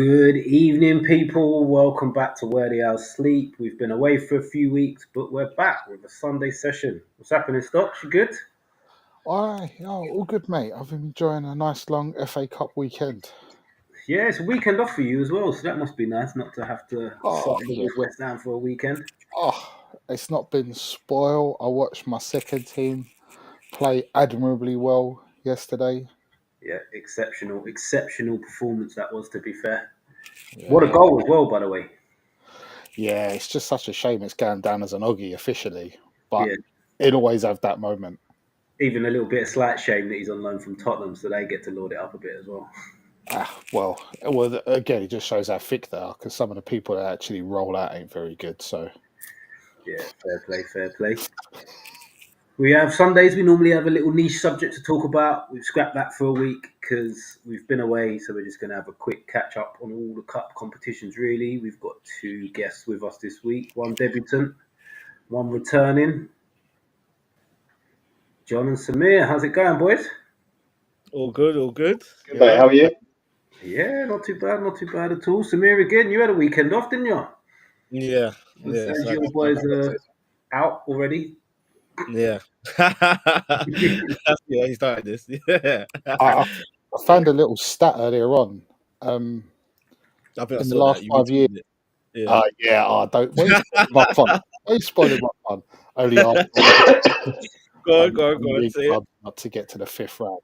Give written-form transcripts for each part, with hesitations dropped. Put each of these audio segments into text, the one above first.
Good evening, people. Welcome back to Where the Owls Sleep. We've been away for a few weeks, but we're back with a Sunday session. What's happening, Stocks? You good? All good, mate. I've been enjoying a nice long FA Cup weekend. Yeah, it's a weekend off for you as well, so that must be nice not to have to suffer Yeah. with West Ham for a weekend. It's not been spoiled. I watched my second team play admirably well yesterday. Yeah, exceptional performance that was, to be fair. Yeah. What a goal as well, by the way. Yeah, it's just such a shame it's going down as an Oggy officially, but Yeah. it always have that moment. Even a little bit of slight shame that he's on loan from Tottenham, so they get to lord it up a bit as well. Well, again, it just shows how thick they are because some of the people that actually roll out ain't very good. So, yeah, fair play. We have Sundays. We normally have a little niche subject to talk about. We've scrapped that for a week because we've been away, so we're just going to have a quick catch up on all the cup competitions. Really, we've got two guests with us this week. One debutant, one returning. John and Samir, how's it going, boys? All good. Good, mate. How are you? Yeah, not too bad at all. Samir, again, you had a weekend off, didn't you? Yeah. So your boys are out already. Yeah. Yeah, he started this. Yeah. I found a little stat earlier on. I think in the last 5 years. Yeah. Don't. Why are you spoiling my fun? Only after go on. Say it. Not to get to the fifth round.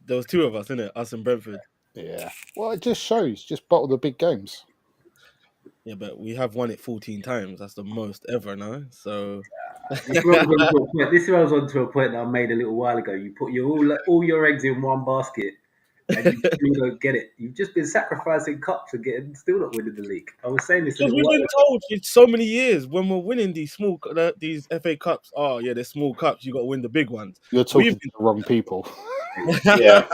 There was two of us, innit? Us and Brentford. Yeah. Well, it just shows. Just bottle the big games. Yeah, but we have won it 14 times. That's the most ever now. So this rolls on to a point that I made a little while ago. You put all your eggs in one basket, and you still don't get it. You've just been sacrificing cups and still not winning the league. I was saying this. Because we've been told for so many years when we're winning these FA Cups. Oh yeah, they're small cups. You got to win the big ones. You're talking to the wrong people. Yeah.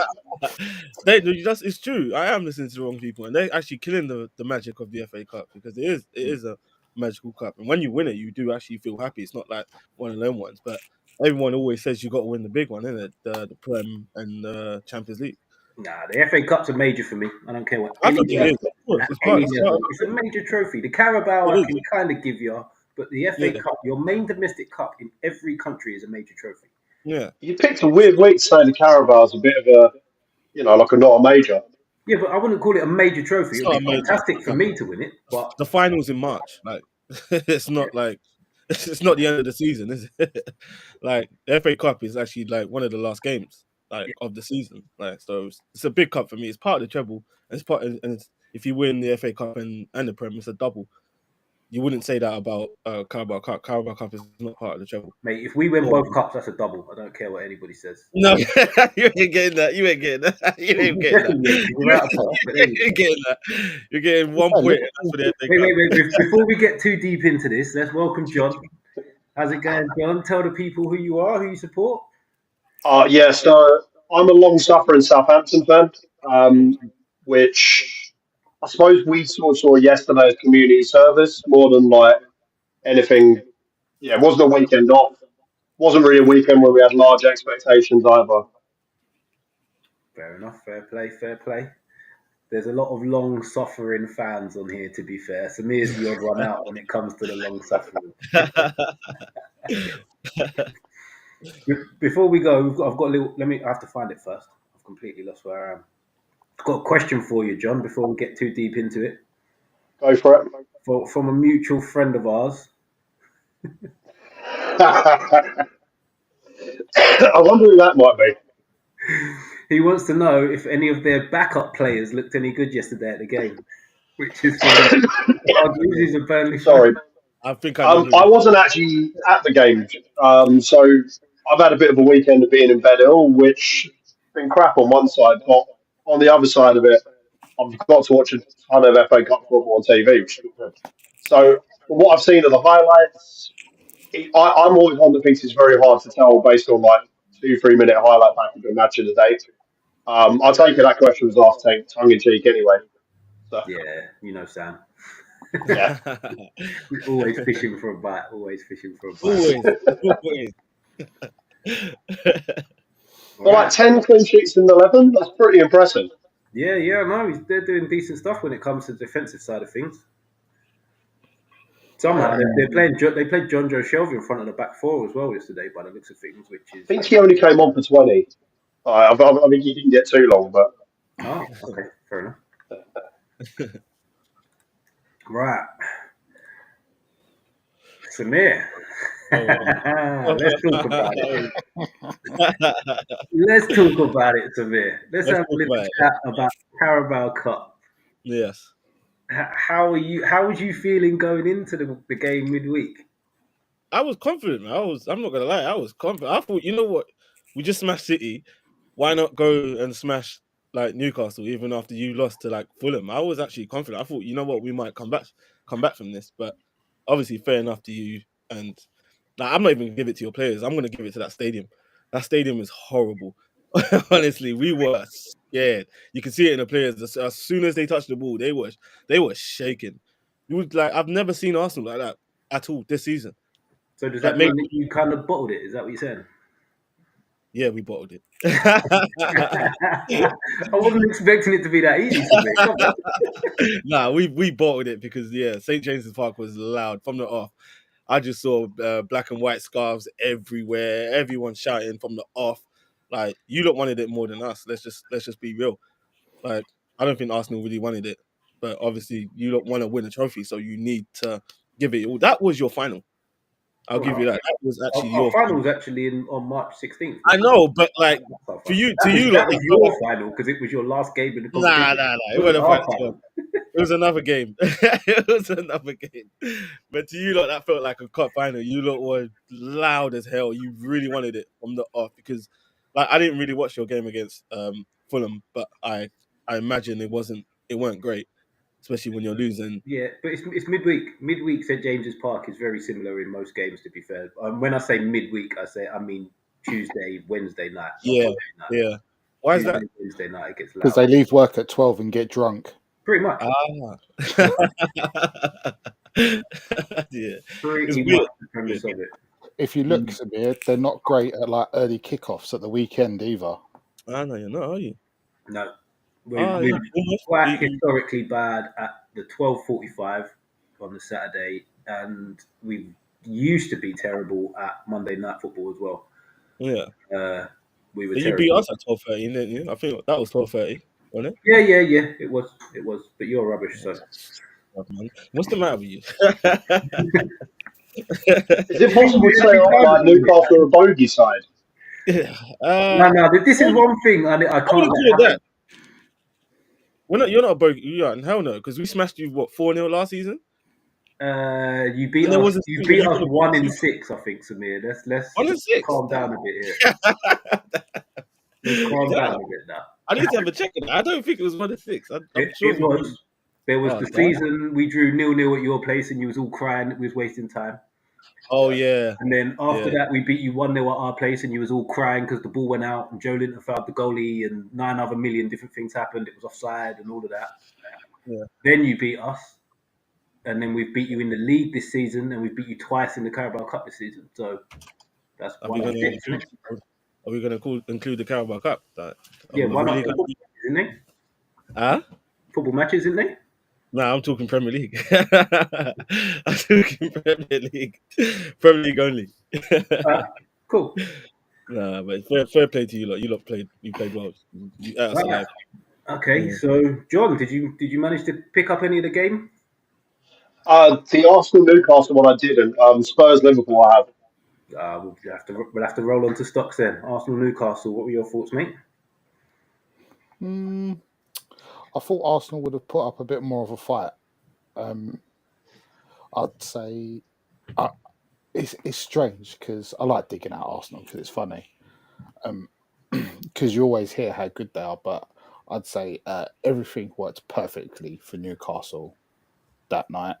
It's true. I am listening to the wrong people, and they're actually killing the magic of the FA Cup because it is a magical cup, and when you win it, you do actually feel happy. It's not like one of them ones, but everyone always says you got to win the big one, isn't it? The Prem and the Champions League. Nah, the FA Cup's a major for me. I don't care what. I think it is. It's a major trophy. The Carabao I can kind of give you, but the FA Cup, your main domestic cup in every country, is a major trophy. Yeah. You picked a weird week saying the Carabao's a bit of a, like a not a major. Yeah, but I wouldn't call it a major trophy. It'd be fantastic for me to win it, but the final's in March. Like, it's not like it's not the end of the season, is it? Like, the FA Cup is actually like one of the last games of the season. Like, so it's a big cup for me. It's part of the treble. And if you win the FA Cup and the Prem, it's a double. You wouldn't say that about Carabao Cup. Carabao Cup is not part of the treble. Mate, if we win both cups, that's a double. I don't care what anybody says. No, you ain't getting that. You ain't getting that. You're getting 1 point. For the FA Cup. Wait. Before we get too deep into this, let's welcome John. How's it going, John? Tell the people who you are, who you support. Yeah, so I'm a long-suffering Southampton fan, which I suppose we saw yesterday's community service more than like anything. Yeah, it wasn't a weekend off. Wasn't really a weekend where we had large expectations either. Fair enough. Fair play. There's a lot of long-suffering fans on here, to be fair. Samir's the odd one out when it comes to the long-suffering. Before we go, I've got a little. I have to find it first. I've completely lost where I am. I've got a question for you, John, before we get too deep into it. Go for it. From a mutual friend of ours. I wonder who that might be. He wants to know if any of their backup players looked any good yesterday at the game, which is he's a Burnley fan. Sorry. I think I wasn't actually at the game, so I've had a bit of a weekend of being in bed ill, which has been crap on one side, but on the other side of it, I've got to watch a ton of FA Cup football on TV, which is good. So from what I've seen of the highlights, I'm always one that thinks it's very hard to tell based on like 2-3 minute highlight package of match of the day. I'll take it that question was asked tongue in cheek anyway. So. Yeah, you know Sam. Yeah. Always fishing for a bite. Always. Well, like 10 clean sheets in 11, that's pretty impressive. Yeah, no, they're doing decent stuff when it comes to the defensive side of things. Somehow they're playing. They played John Joe Shelby in front of the back four as well yesterday, by the looks of things. Which I is think he only came on for 20. I mean, he didn't get too long, but okay, fair enough. Right, Samir. Let's talk about it. Let's talk about it, Samir. Let's have a talk little about it. chat about Carabao Cup. Yes. How are you? How was you feeling going into the game midweek? I was confident, man. I'm not gonna lie, I was confident. I thought, you know what? We just smashed City. Why not go and smash like Newcastle, even after you lost to like Fulham? I was actually confident. I thought, you know what, we might come back from this. But obviously, fair enough to you. And like, I'm not even gonna give it to your players. I'm gonna give it to that stadium. That stadium is horrible. Honestly, we were scared. You can see it in the players. As soon as they touched the ball, they were shaking. You would like I've never seen Arsenal like that at all this season. So does Like that mean maybe, that you kind of bottled it? Is that what you're saying? yeah, we bottled it. I wasn't expecting it to be that easy for me. Come on. Nah, we bottled it because St James's Park was loud from the off. I just saw black and white scarves everywhere. Everyone shouting from the off. Like you lot wanted it more than us. Let's just be real. Like I don't think Arsenal really wanted it, but obviously you lot want to win a trophy, so you need to give it. That was your final. I'll give you that. That was actually Our your final final. was actually on March 16th. I know, but like That's our for final. you, to you lot, That was it felt like your final because it was your last game in the nah. competition. It It wasn't wasn't a our final. final. It was another game. It was another game. But to you lot, that felt like a cup final. You lot were loud as hell. You really wanted it from the off because, like, I didn't really watch your game against Fulham, but I imagine it weren't great, especially when you're losing. Yeah, but it's midweek. Midweek St James's Park is very similar in most games. To be fair, when I say midweek, I mean Tuesday, Wednesday night, not Yeah, Monday night. yeah. Why is Tuesday, that? Wednesday night, it gets Because loud. they leave work at 12 and get drunk. Pretty much. Ah, yeah. It's Pretty much weird. the premise of it. If you look, Samir, they're not great at like early kickoffs at the weekend either. I know you're not, are you? No, Ah, we're yeah. Almost. quite historically bad at the 12:45 on the Saturday, and we used to be terrible at Monday Night Football as well. Yeah. We were But you beat terrible. us at 12:30, didn't you? I think that was 12:30, wasn't it? Yeah. It was. But you're rubbish. So Oh, man. What's the matter with you? is it you ring possible me to say every time. like Newcastle are a bogey side? No. This is one thing I I can't wouldn't call let it happen. that. You're not a bogey. You are, hell no, because we smashed you what 4-0 last season, You beat and there us. was a You season where beat you us could have beat 1-6, I think, Samir. Let's 1-6. calm down a bit here. Damn. Let's calm down a bit now. I need to have a check on that. I don't think it was 1-6. I'm sure It we beat. was. There was Oh, the damn. season we drew 0-0 at your place, and you was all crying. We was wasting time. Oh yeah, And then after yeah, that, we beat you 1-0 at our place, and you was all crying because the ball went out, and Joe Linton fouled the goalie, and 9 other million different things happened. It was offside, and all of that. yeah. Then you beat us, and then we've beat you in the league this season, and we've beat you twice in the Carabao Cup this season. So that's Are we one gonna and six, isn't include? it? Are we gonna include the Carabao Cup? Like, Yeah, are why we not? really gonna? Football matches, isn't they? Huh? Football matches, isn't they? Nah, I'm talking Premier League. I'm talking Premier League. Premier League only. Cool. Nah, but fair play to you lot. You played well. You ate us Right. alive. Okay, Yeah. so John, did you manage to pick up any of the game? The Arsenal Newcastle one I didn't. Spurs Liverpool I have. We'll have to roll on to stocks then. Arsenal, Newcastle. What were your thoughts, mate? I thought Arsenal would have put up a bit more of a fight. I'd say it's strange because I like digging out Arsenal because it's funny. Because you always hear how good they are, but I'd say everything worked perfectly for Newcastle that night.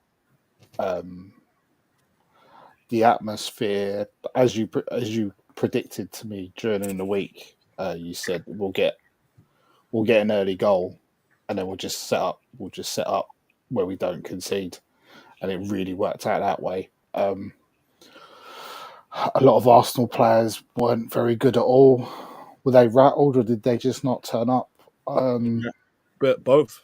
The atmosphere, as you predicted to me during the week, you said we'll get an early goal, and then we'll just set up where we don't concede, and it really worked out that way. A lot of Arsenal players weren't very good at all. Were they rattled or did they just not turn up? But both.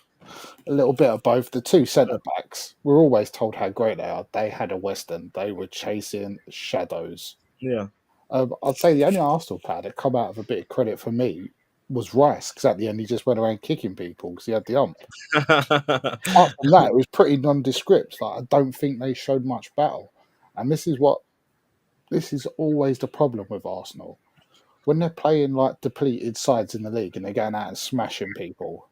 A little bit of both. The two centre backs, we're always told how great they are. They had a Western. They were chasing shadows. Yeah. I'd say the only Arsenal player that come out of a bit of credit for me was Rice, because at the end he just went around kicking people because he had the ump. Apart from that, it was pretty nondescript. Like, I don't think they showed much battle. And this is always the problem with Arsenal. When they're playing like depleted sides in the league and they're going out and smashing people,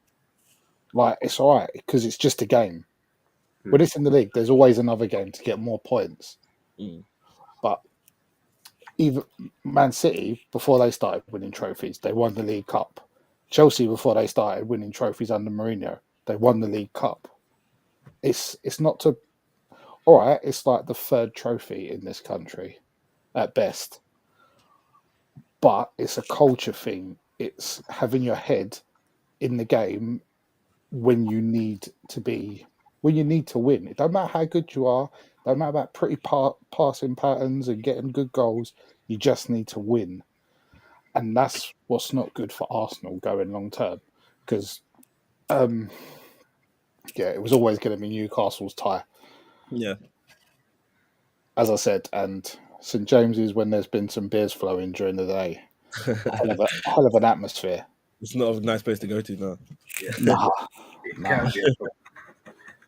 like, it's all right because it's just a game. When it's in the league, there's always another game to get more points. But even Man City, before they started winning trophies, they won the League Cup. Chelsea, before they started winning trophies under Mourinho, they won the League Cup. It's not to... All right, it's like the third trophy in this country, at best. But it's a culture thing. It's having your head in the game when you need to win. It don't matter how good you are. It don't matter about pretty passing patterns and getting good goals. You just need to win. And that's what's not good for Arsenal going long term. Because, it was always going to be Newcastle's tie. Yeah. As I said, and St James's, when there's been some beers flowing during the day, hell of an atmosphere. It's not a nice place to go to now. Nah.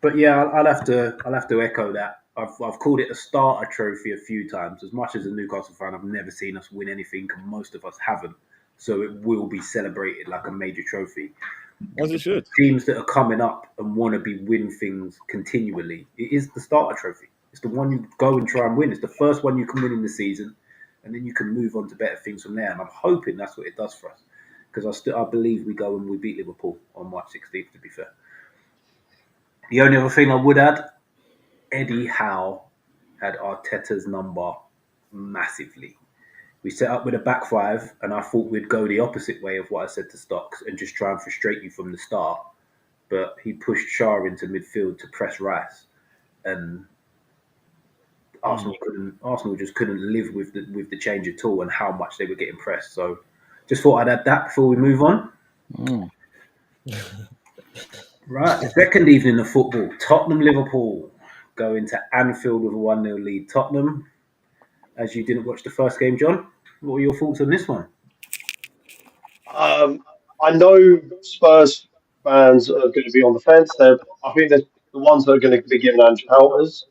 But yeah, I'll have to echo that. I've called it a starter trophy a few times. As much as a Newcastle fan, I've never seen us win anything, and most of us haven't. So it will be celebrated like a major trophy. As it should. Teams that are coming up and want to win things continually, it is the starter trophy. It's the one you go and try and win. It's the first one you can win in the season, and then you can move on to better things from there. And I'm hoping that's what it does for us, because I believe we go and we beat Liverpool on March 16th, to be fair. The only other thing I would add, Eddie Howe had Arteta's number massively. We set up with a back five, and I thought we'd go the opposite way of what I said to Stocks and just try and frustrate you from the start. But he pushed Shah into midfield to press Rice, and Arsenal just couldn't live with the change at all and how much they were getting pressed. So just thought I'd add that before we move on. Right, the second evening of football, Tottenham-Liverpool go into Anfield with a 1-0 lead. Tottenham, as you didn't watch the first game, John, what were your thoughts on this one? I know Spurs fans are going to be on the fence. I think there's the ones that are going to be giving Ange pelters,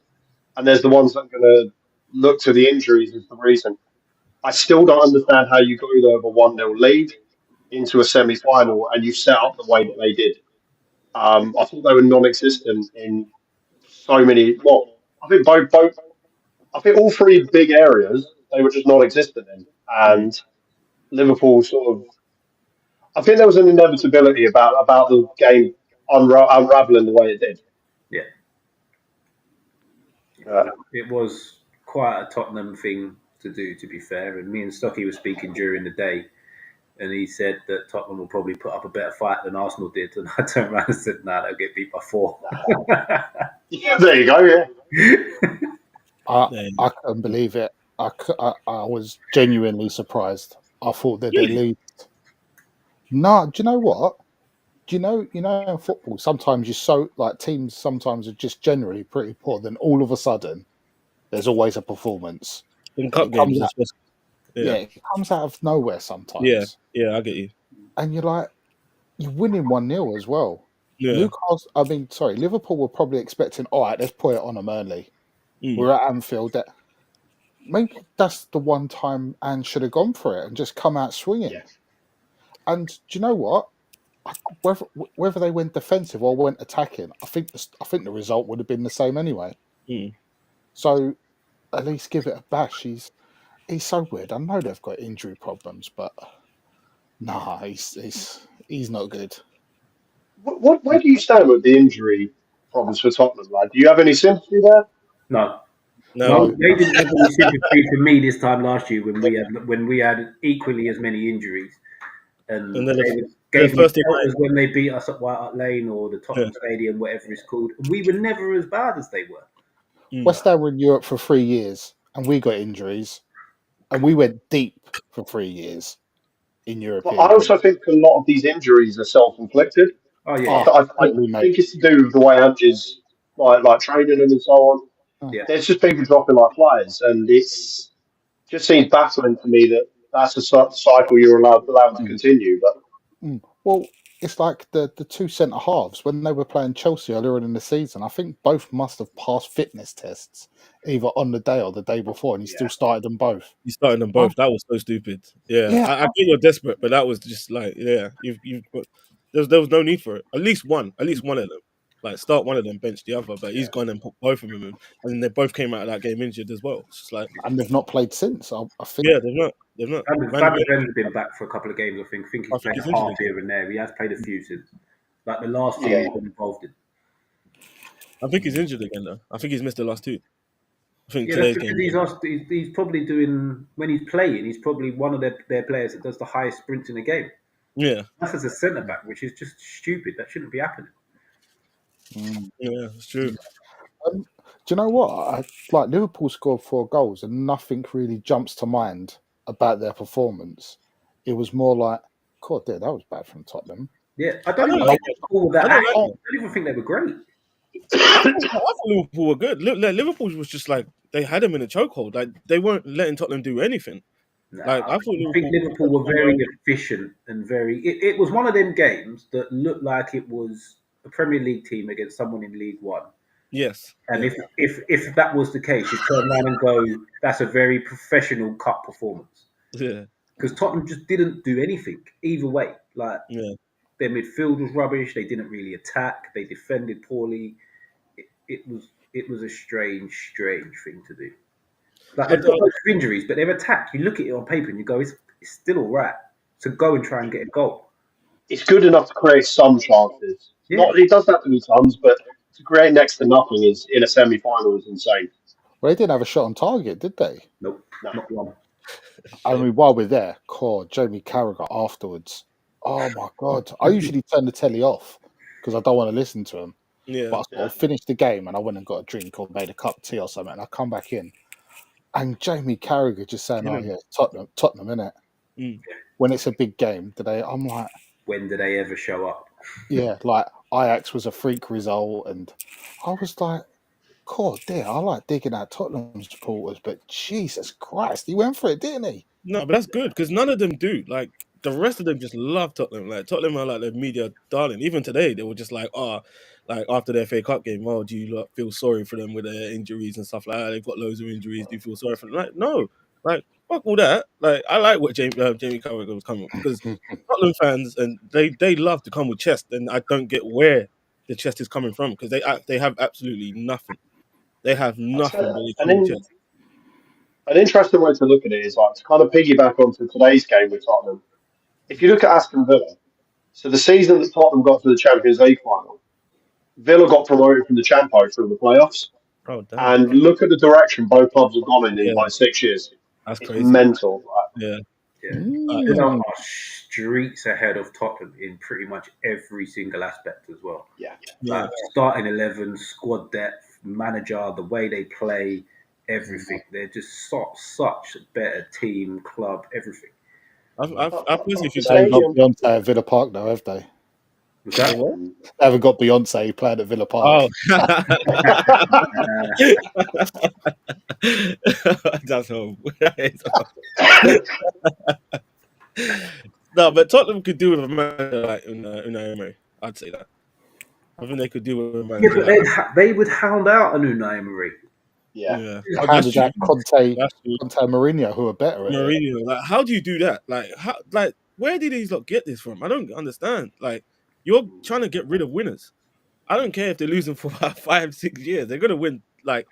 and there's the ones that are going to look to the injuries as the reason. I still don't understand how you go there with a 1-0 lead into a semi-final and you set up the way that they did. I thought they were non-existent in so many. Well, I think both. I think all three big areas they were just non-existent in, and Liverpool sort of. I think there was an inevitability about the game unraveling the way it did. Yeah. It was quite a Tottenham thing to do, to be fair. And me and Stocky were speaking during the day, and he said that Tottenham will probably put up a better fight than Arsenal did. And I turned around and said, "Nah, they'll get beat by 4." There you go. Yeah. I couldn't believe it. I was genuinely surprised. I thought that they lead. No, do you know what? Do you know in football sometimes teams sometimes are just generally pretty poor. Then all of a sudden, there's always a performance. In cup games, it comes out of nowhere sometimes. Yeah, I get you. And you're winning 1-0 as well. Yeah. Liverpool were probably expecting, all right, let's put it on them early. We're at Anfield. Maybe that's the one time Ange should have gone for it and just come out swinging. Yeah. And do you know what? Whether they went defensive or went attacking, I think the result would have been the same anyway. So at least give it a bash. He's so weird. I know they've got injury problems, but nah, he's not good. Where do you stand with the injury problems for Tottenham? Do you have any sympathy there? No. They didn't have any sympathy for me this time last year when we had equally as many injuries. And then gave them pelters when they beat us at White Hart Lane or the Tottenham Stadium, whatever it's called. We were never as bad as they were. West Ham were in Europe for 3 years, and we got injuries, and we went deep for 3 years in Europe. But I also think a lot of these injuries are self-inflicted. Oh yeah, Oh, I totally, mate. think it's to do with the way Ange's like training them and so on. yeah. There's just people dropping like flies, and it's just seems baffling to me that that's a cycle you're allowed to Mm. continue. But Well, it's like the two centre halves when they were playing Chelsea earlier in the season. I think both must have passed fitness tests either on the day or the day before, and he still started them both. You started them both. That was so stupid. Yeah, Yeah, I get you're desperate, but that was just like, yeah, you've got, there was no need for it. At least one of them. Like start one of them, bench the other. But he's gone and put both of them in, and then they both came out of that game injured as well. It's just like, and they've not played since. I think. yeah, they've not. Van de Ven's been back for a couple of games, I think. I think I he's think played he's a injured half again. here and there. He has played a few since. Like the last two Yeah. he's been involved in. I think he's injured again though. I think he's missed the last two. I think Yeah, that's today's game. because he's probably doing, when he's playing, he's probably one of their players that does the highest sprints in the game. Yeah, That's as a centre back, which is just stupid. That shouldn't be happening. yeah, it's true. Do you know what? Like Liverpool scored 4 goals, and nothing really jumps to mind about their performance. It was more like, God, that was bad from Tottenham. Yeah, I don't I even don't think like Liverpool were that I don't active. like I don't even think they were great. I thought Liverpool were good. Liverpool was just like they had him in a chokehold. Like they weren't letting Tottenham do anything. Nah, Like I I thought think Liverpool were very efficient and very. It was one of them games that looked like it was a Premier League team against someone in League One. Yes. And Yeah. if that was the case, you turn around and go, that's a very professional cup performance. Yeah. Because Tottenham just didn't do anything either way. Like Yeah. their midfield was rubbish. They didn't really attack. They defended poorly. It was a strange thing to do. Like they've got loads of injuries, but they've attacked. You look at it on paper and you go, it's still all right to go and try and get a goal. it's good enough to create some chances. Yeah. Not it doesn't have to be tons, but to create next to nothing is in a semi-final is insane. Well, they didn't have a shot on target, did they? Nope, not one. I mean, while we're there, Jamie Carragher afterwards. Oh my God! I usually turn the telly off because I don't want to listen to him. Yeah. But I sort of finished the game and I went and got a drink or made a cup of tea or something, and I come back in, and Jamie Carragher just saying, "Oh yeah, Tottenham, innit?" Mm. When it's a big game, I'm like, when do they ever show up? Yeah, like Ajax was a freak result, and I was like, God, dear, I like digging at Tottenham supporters, but Jesus Christ, he went for it, didn't he? No, but that's good because none of them do. Like the rest of them just love Tottenham. Like Tottenham are like the media darling. Even today, they were just like, like after their FA Cup game, oh, do you feel sorry for them with their injuries and stuff like that? They've got loads of injuries. Do you feel sorry for them? Like, no, like fuck all that. Like I like what Jamie Carragher was coming with because Tottenham fans and they love to come with chest, and I don't get where the chest is coming from because they have absolutely nothing. They have nothing. But they come with chest. An interesting way to look at it is like to kind of piggyback onto today's game with Tottenham. If you look at Aston Villa, so the season that Tottenham got to the Champions League final, Villa got promoted from the Champo through the playoffs. Oh damn! And look at the direction both clubs have gone in like 6 years. That's it's crazy. Mental. Yeah. Villa are streets ahead of Tottenham in pretty much every single aspect as well. Yeah. Like starting 11, squad depth, manager, the way they play, everything. They're just such a better team, club, everything. I personally think they haven't got Beyonce at Villa Park now, have they? Was that what? They haven't got Beyonce playing at Villa Park. That's horrible. No, but Tottenham could do with a manager like Unai Emery. I'd say that. I think they could do with a manager. Yeah, but they would hound out an Unai Emery. Yeah. How did that Conte Mourinho, who are better at Mourinho, like, how do you do that? Like, where did these lot get this from? I don't understand. Like, you're trying to get rid of winners. I don't care if they're losing for about 5-6 years. They're gonna win like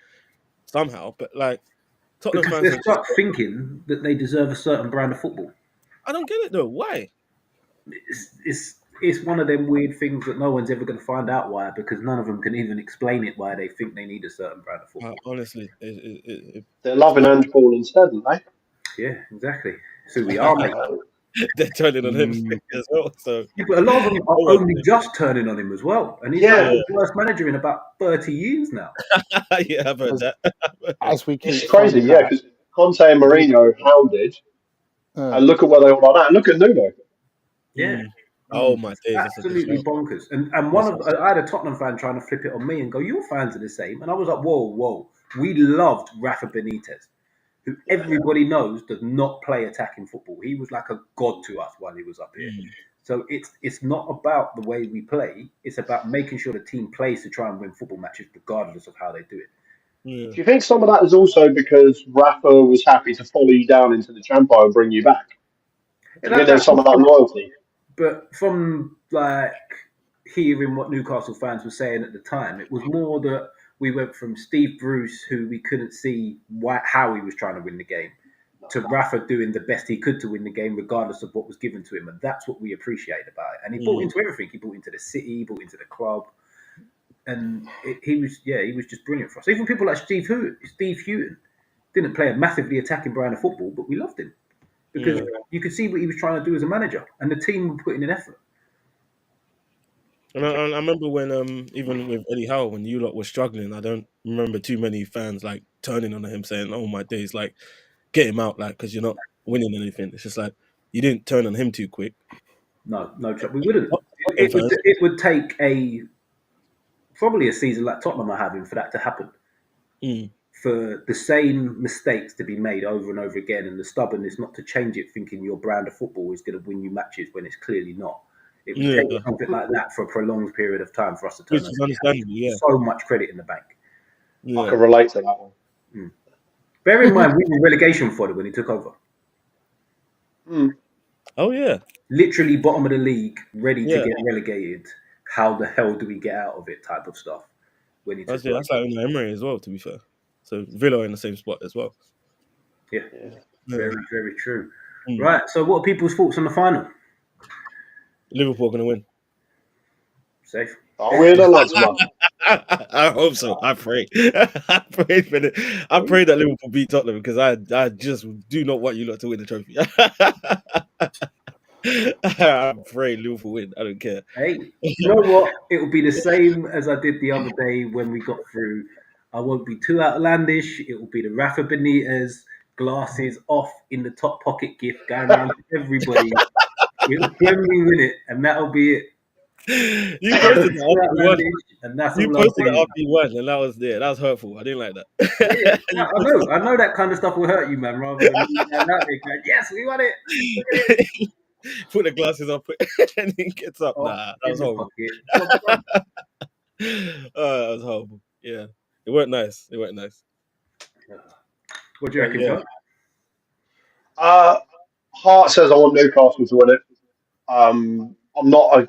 somehow. But like, Tottenham because fans they start thinking that they deserve a certain brand of football. I don't get it though. Why? It's one of them weird things that no one's ever going to find out why, because none of them can even explain it why they think they need a certain brand of football. Honestly, they're loving handball instead, aren't they? Yeah, exactly. So we are, mate. They're turning on him as well. So yeah, but a lot of them are only just turning on him as well, and he's like the worst manager in about 30 years now. Yeah, I've heard that. As we keep it's crazy, because Conte and Mourinho hounded, and look at where they all are now. Look at Nuno. Yeah. Oh my days, that's a good Absolutely shout. bonkers. And I had a Tottenham fan trying to flip it on me and go, "Your fans are the same." And I was like, "Whoa!" We loved Rafa Benitez, who everybody knows does not play attacking football. He was like a god to us while he was up here. So it's not about the way we play. It's about making sure the team plays to try and win football matches, regardless of how they do it. Yeah. Do you think some of that is also because Rafa was happy to follow you down into the Champo and bring you back? Do And you think there's some of that loyalty? But from like hearing what Newcastle fans were saying at the time, it was more that we went from Steve Bruce, who we couldn't see how he was trying to win the game, to Rafa doing the best he could to win the game, regardless of what was given to him, and that's what we appreciated about it. And he bought into everything. He bought into the city, he bought into the club, and he was just brilliant for us. Even people like Steve Houghton didn't play a massively attacking brand of football, but we loved him because you could see what he was trying to do as a manager, and the team were putting in effort. And I remember when even with Eddie Howe, when you lot were struggling, I don't remember too many fans like turning on him saying, "Oh my days, like get him out, like because you're not winning anything." It's just like you didn't turn on him too quick. No, we wouldn't. Tottenham fans. It would take probably a season like Tottenham are having for that to happen. For the same mistakes to be made over and over again, and the stubbornness not to change it, thinking your brand of football is going to win you matches when it's clearly not. It would take something like that for a prolonged period of time for us to turn. Which is understandable, so much credit in the bank. I can relate to that one. Bear in mind, we were relegation fodder when he took over. Oh yeah, literally bottom of the league, ready to get relegated. How the hell do we get out of it? Type of stuff. When he took over. That's like Emery as well. To be fair, so Villa in the same spot as well. Yeah. Very, very true. Right. So, what are people's thoughts on the final? Liverpool going to win. Safe. Are we in the lads, man? I hope so. I pray. I pray for it. I pray that Liverpool beat Tottenham because I just do not want you lot to win the trophy. I pray Liverpool win. I don't care. Hey, you know what? It will be the same as I did the other day when we got through. I won't be too outlandish. It will be the Rafa Benitez glasses off in the top pocket gift going around to everybody when we win it, and that'll be it. You posted it and that's you posted it after you won, and that was hurtful. I didn't like that. I know that kind of stuff will hurt you, man. Rather than yes, we won it. Put the glasses up and he gets up. Nah, that was horrible. That was horrible. Yeah, it weren't nice. What do you reckon, John? Heart says I want Newcastle to win it. I'm not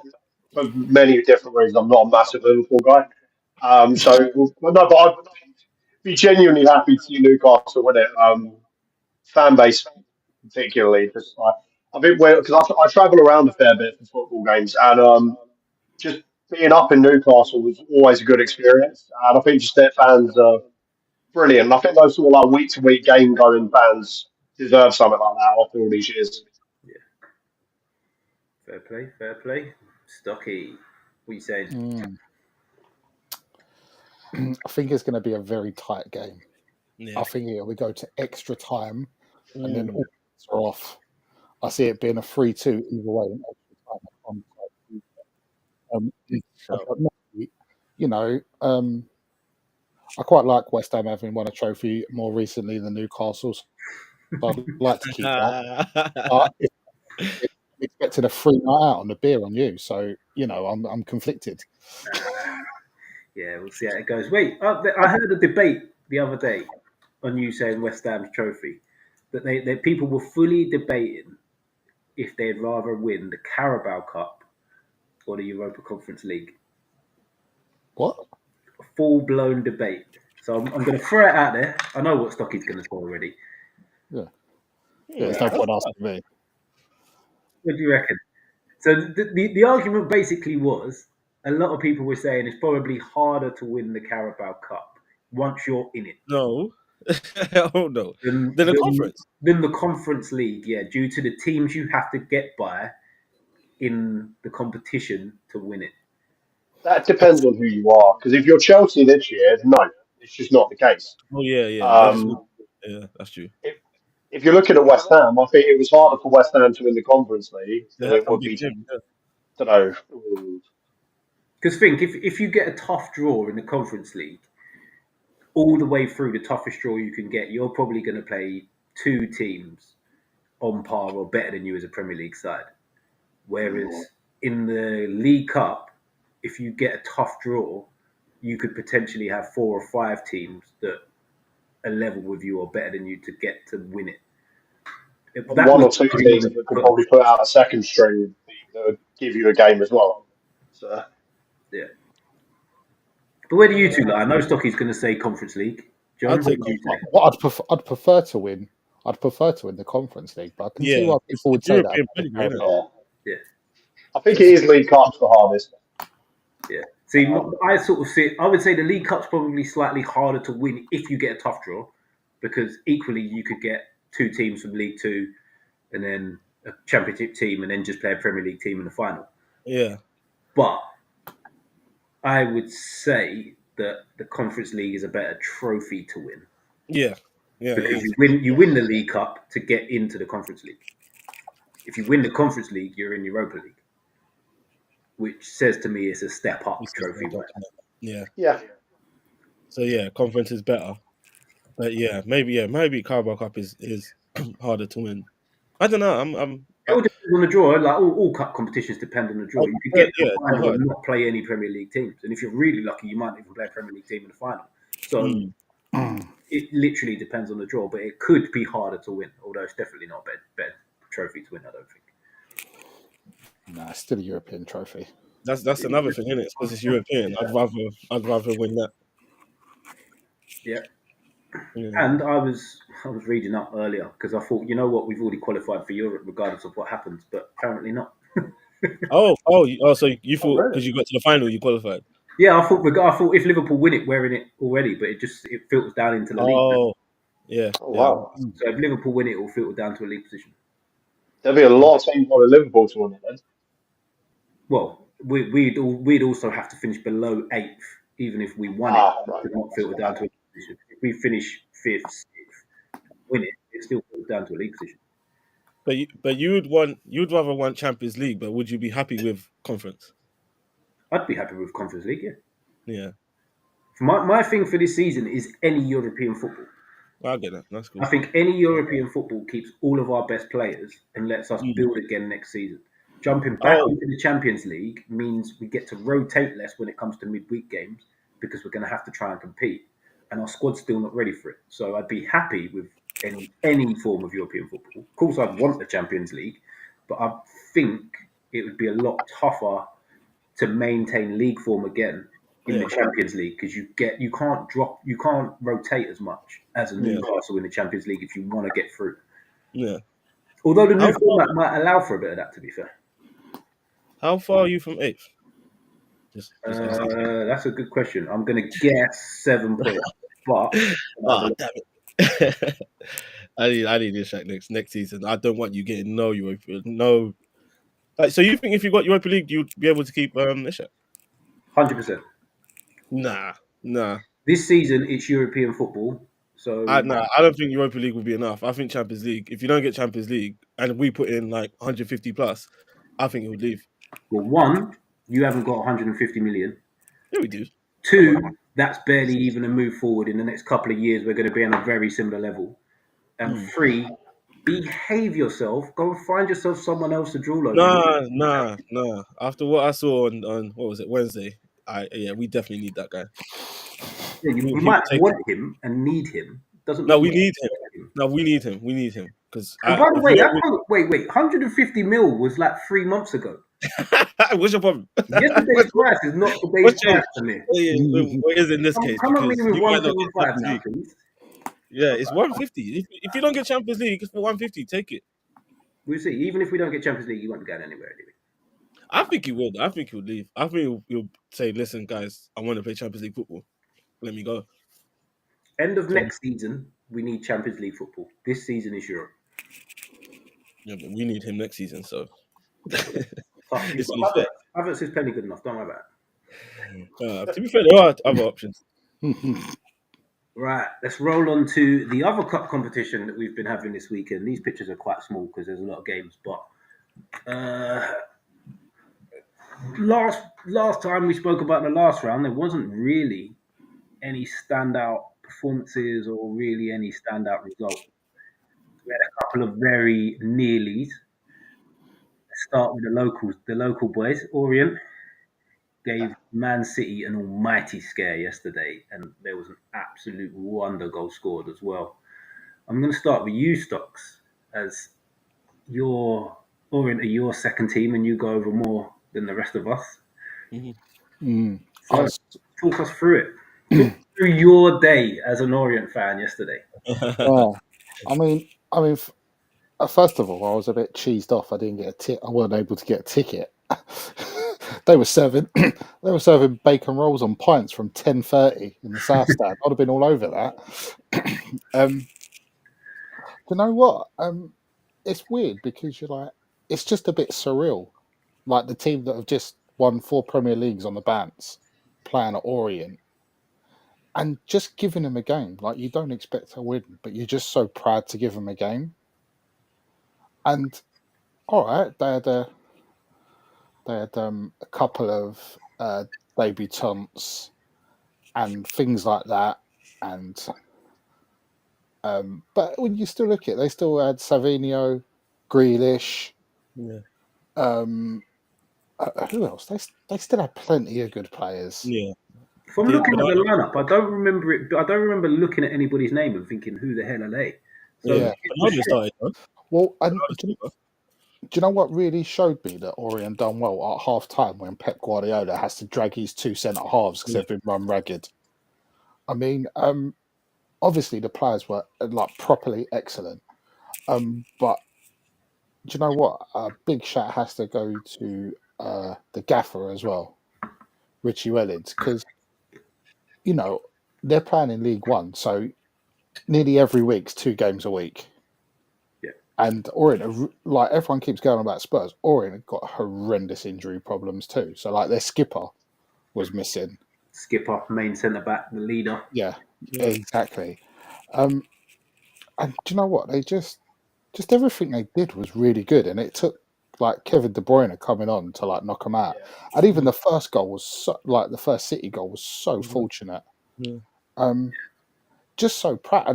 for many different reasons. I'm not a massive Liverpool guy. But I'd be genuinely happy to see Newcastle win it. Fan base, particularly, just I think because I travel around a fair bit for football games, and just being up in Newcastle was always a good experience. And I think just their fans are brilliant. And I think those sort of like week to week game going fans deserve something like that after all these years. Yeah. Fair play. Stocky, what are you saying? I think it's going to be a very tight game. Yeah. I think we go to extra time and then all bets are off. I see it being a 3-2 either way. I quite like West Ham having won a trophy more recently than Newcastle. So I'd like to keep that. I'm expecting a free night out on the beer on you, so I'm conflicted. Yeah, we'll see how it goes. Wait, I heard a debate the other day on you saying West Ham's trophy that they people were fully debating if they'd rather win the Carabao Cup or the Europa Conference League. What? A full-blown debate. So I'm going to throw it out there. I know what Stocky's going to score already. Yeah, there's no point asking me. What do you reckon? So the argument basically was a lot of people were saying it's probably harder to win the Carabao Cup once you're in it. No. Oh no. Than the conference. Than the Conference League, yeah, due to the teams you have to get by in the competition to win it. That depends on who you are. Because if you're Chelsea this year, no, it's just not the case. Oh yeah. Yeah, that's true. If you're looking at West Ham, I think it was harder for West Ham to win the Conference League than it would be. don't know. Because think, if you get a tough draw in the Conference League, all the way through the toughest draw you can get, you're probably going to play two teams on par or better than you as a Premier League side. Whereas in the League Cup, if you get a tough draw, you could potentially have 4 or 5 teams that are level with you or better than you to get to win it. And one or two teams that could probably put out a second string that would give you a game as well. So yeah. But where do you two lie? I know Stocky's going to say Conference League. John, I'd say what do you say? Well, I'd prefer to win. I'd prefer to win the Conference League, but I can see why people would say that. European pedigree, isn't it? yeah, Yeah. I think it is League Cup's the hardest. Yeah. See, I sort of see. I would say the League Cup's probably slightly harder to win if you get a tough draw, because equally you could get 2 teams from League Two, and then a Championship team, and then just play a Premier League team in the final. Yeah. But I would say that the Conference League is a better trophy to win. Yeah. Yeah. Because you win the League Cup to get into the Conference League. If you win the Conference League, you're in Europa League, which says to me it's a step up trophy. Yeah. Yeah. So yeah, conference is better. But maybe Carabao Cup is harder to win. I don't know. It all depends on the draw. Like all cup competitions depend on the draw. You could get to the final and not play any Premier League teams, and if you're really lucky, you might even play a Premier League team in the final. So it literally depends on the draw, but it could be harder to win. Although it's definitely not a better trophy to win. I don't think. Nah, it's still a European trophy. That's another thing, isn't it? Because it's European. I'd rather win that. Yeah. And I was reading up earlier because I thought, you know what, we've already qualified for Europe regardless of what happens, but apparently not. So you thought because you got to the final, you qualified? Yeah, I thought if Liverpool win it, we're in it already, but it filters down into the league. Oh, yeah. Oh, wow. So if Liverpool win it, will filter down to a league position. There'll be a lot of teams wanting Liverpool to win it then. Well, we'd also have to finish below 8th, even if we won it. Right. It would not filter down to a league position. If we finish 5th, 6th, win it, it still filters down to a league position. But you'd rather want Champions League, but would you be happy with Conference? I'd be happy with Conference League, yeah. Yeah. My thing for this season is any European football. I get that. That's cool. I think any European football keeps all of our best players and lets us build again next season. Jumping back into the Champions League means we get to rotate less when it comes to midweek games because we're going to have to try and compete, and our squad's still not ready for it. So I'd be happy with any form of European football. Of course, I'd want the Champions League, but I think it would be a lot tougher to maintain league form again in the Champions League because you can't rotate as much as a Newcastle in the Champions League if you want to get through. Yeah. Although the new format might allow for a bit of that, to be fair. How far are you from 8th? That's a good question. I'm going to guess 7 points, but damn it! I need this track next season. I don't want you getting no. Like, so you think if you got Europa League, you'd be able to keep this shit? 100%. Nah. This season it's European football, so I don't think Europa League would be enough. I think Champions League. If you don't get Champions League and we put in like 150 plus, I think it would leave. Well, 1, you haven't got 150 million. Yeah, we do. 2, that's barely even a move forward. In the next couple of years, we're going to be on a very similar level. And 3, behave yourself. Go and find yourself someone else to draw over. Nah. After what I saw on what was it, Wednesday? We definitely need that guy. Yeah, you might want him and need him. We need him. No, we need him. We need him because. By the way, wait. 150 mil was like 3 months ago. What's your problem? Yesterday's price is not today's price for me. What is in this case? Come on, with 175 now, please. Yeah, it's 150. If you don't get Champions League, it's for 150. Take it. We'll see. Even if we don't get Champions League, you won't be going anywhere anyway. I think he would. I think he'll leave. I think he'll say, "Listen, guys, I want to play Champions League football. Let me go." End of next season, we need Champions League football. This season is Europe. Yeah, but we need him next season, so. Havertz is plenty good enough. Don't worry about it. To be fair, there are other options. Right, let's roll on to the other cup competition that we've been having this weekend. These pictures are quite small because there's a lot of games, but last time we spoke about the last round, there wasn't really any standout performances or really any standout results. We had a couple of very nearlies. Let's start with the local boys. Orient gave Man City an almighty scare yesterday, and there was an absolute wonder goal scored as well. I'm going to start with you, Stocks, as your Orient are your second team, and you go over more than the rest of us. Mhm. So talk us through it. Talk through your day as an Orient fan yesterday. Oh, I mean, first of all, I was a bit cheesed off. I didn't get a ticket. I wasn't able to get a ticket. They were serving bacon rolls on pints from 10:30 in the South Stand. I'd have been all over that. You know what? It's weird because you're like, it's just a bit surreal. Like the team that have just won 4 Premier Leagues on the bounce, playing at Orient, and just giving them a game. Like you don't expect to win, but you're just so proud to give them a game. And all right, they had a couple of debutants and things like that, and but when you still look at it, they still had Savinio, Grealish. Yeah. Who else? They still had plenty of good players. Yeah. From But looking at the lineup, I don't remember it. I don't remember looking at anybody's name and thinking, "Who the hell are they?" So yeah. Yeah. it was Bernardo shit. started, though. Well, and Bernardo's do keeper. you know what really showed me that Orient done well at half time when Pep Guardiola has to drag his two centre halves because Yeah. they've been run ragged? I mean, obviously the players were like properly excellent, but do you know what? A big shout has to go to the gaffer as well, Richie Wellens, because you know they're playing in League One, so nearly every week's 2 games a week. Yeah. And Orient, like everyone keeps going about Spurs, Orient have got horrendous injury problems too. So like their skipper was missing. Skipper, main centre back, the leader. Yeah, Yeah. exactly. And do you know what? They just everything they did was really good, and it took like Kevin De Bruyne coming on to like knock them out. And even the first goal was like the first City goal was so fortunate. Yeah. Um, just so proud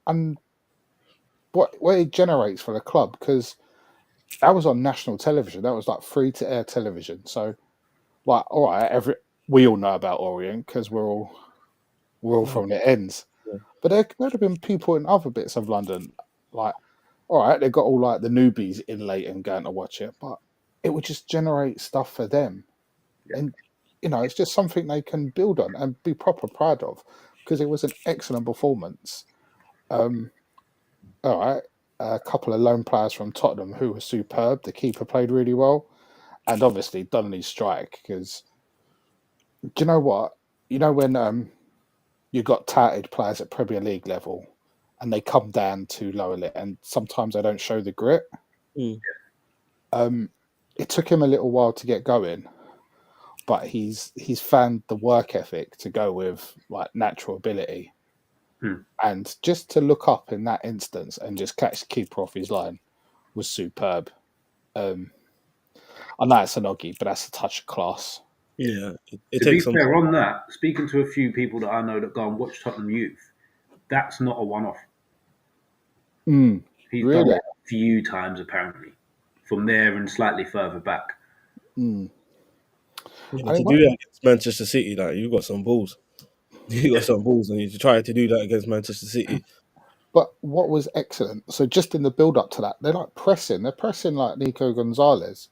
and what it generates for the club because that was on national television. That was like free to air television. So like, all right, we all know about Orient because we're all from the ends. Yeah. But there'd have been people in other bits of London, like, all right, they got all like the newbies in late and going to watch it, but it would just generate stuff for them. Yeah. And, it's just something they can build on and be proper proud of because it was an excellent performance. Um, all right, a couple of lone players from Tottenham who were superb. The keeper played really well. And obviously Donnelly's strike because, do you know what? You know when you got touted players at Premier League level and they come down to lower lit and sometimes they don't show the grit. Mm. It took him a little while to get going, but he's found the work ethic to go with like natural ability. And just to look up in that instance and just catch the keeper off his line was superb. I know it's an oggy, but that's a touch of class. Yeah. It To be takes some. fair on that, speaking to a few people that I know that go and watch Tottenham Youth, that's not a one-off. He's done Really? that a few times apparently, from there and slightly further back. Yeah, I to mean, do that against Manchester City, like you've got some balls. You got some balls, and you try to do that against Manchester City. but what was excellent, so just in the build up to that, they're pressing like Nico Gonzalez,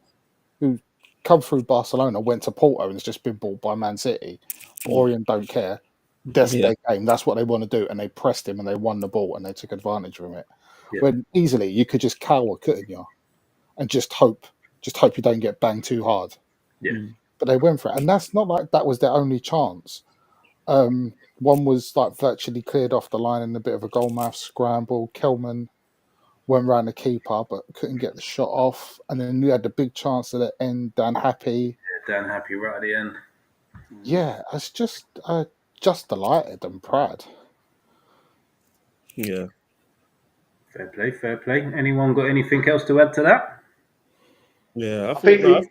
who come through Barcelona, went to Porto and has just been bought by Man City. But Orient don't care. That's Yeah. their game. That's what they want to do. And they pressed him and they won the ball and they took advantage of it. Yeah. When easily you could just cower, couldn't you? And just hope you don't get banged too hard. Yeah. But they went for it. And that's not like that was their only chance. One was like virtually cleared off the line in a bit of a goalmouth scramble. Kelman went round the keeper but couldn't get the shot off. And then you had the big chance at the end, Dan Happy. Dan Happy right at the end. Yeah, it's just delighted and proud. Yeah. Fair play, fair play. Anyone got anything else to add to that? Yeah. I I think thought.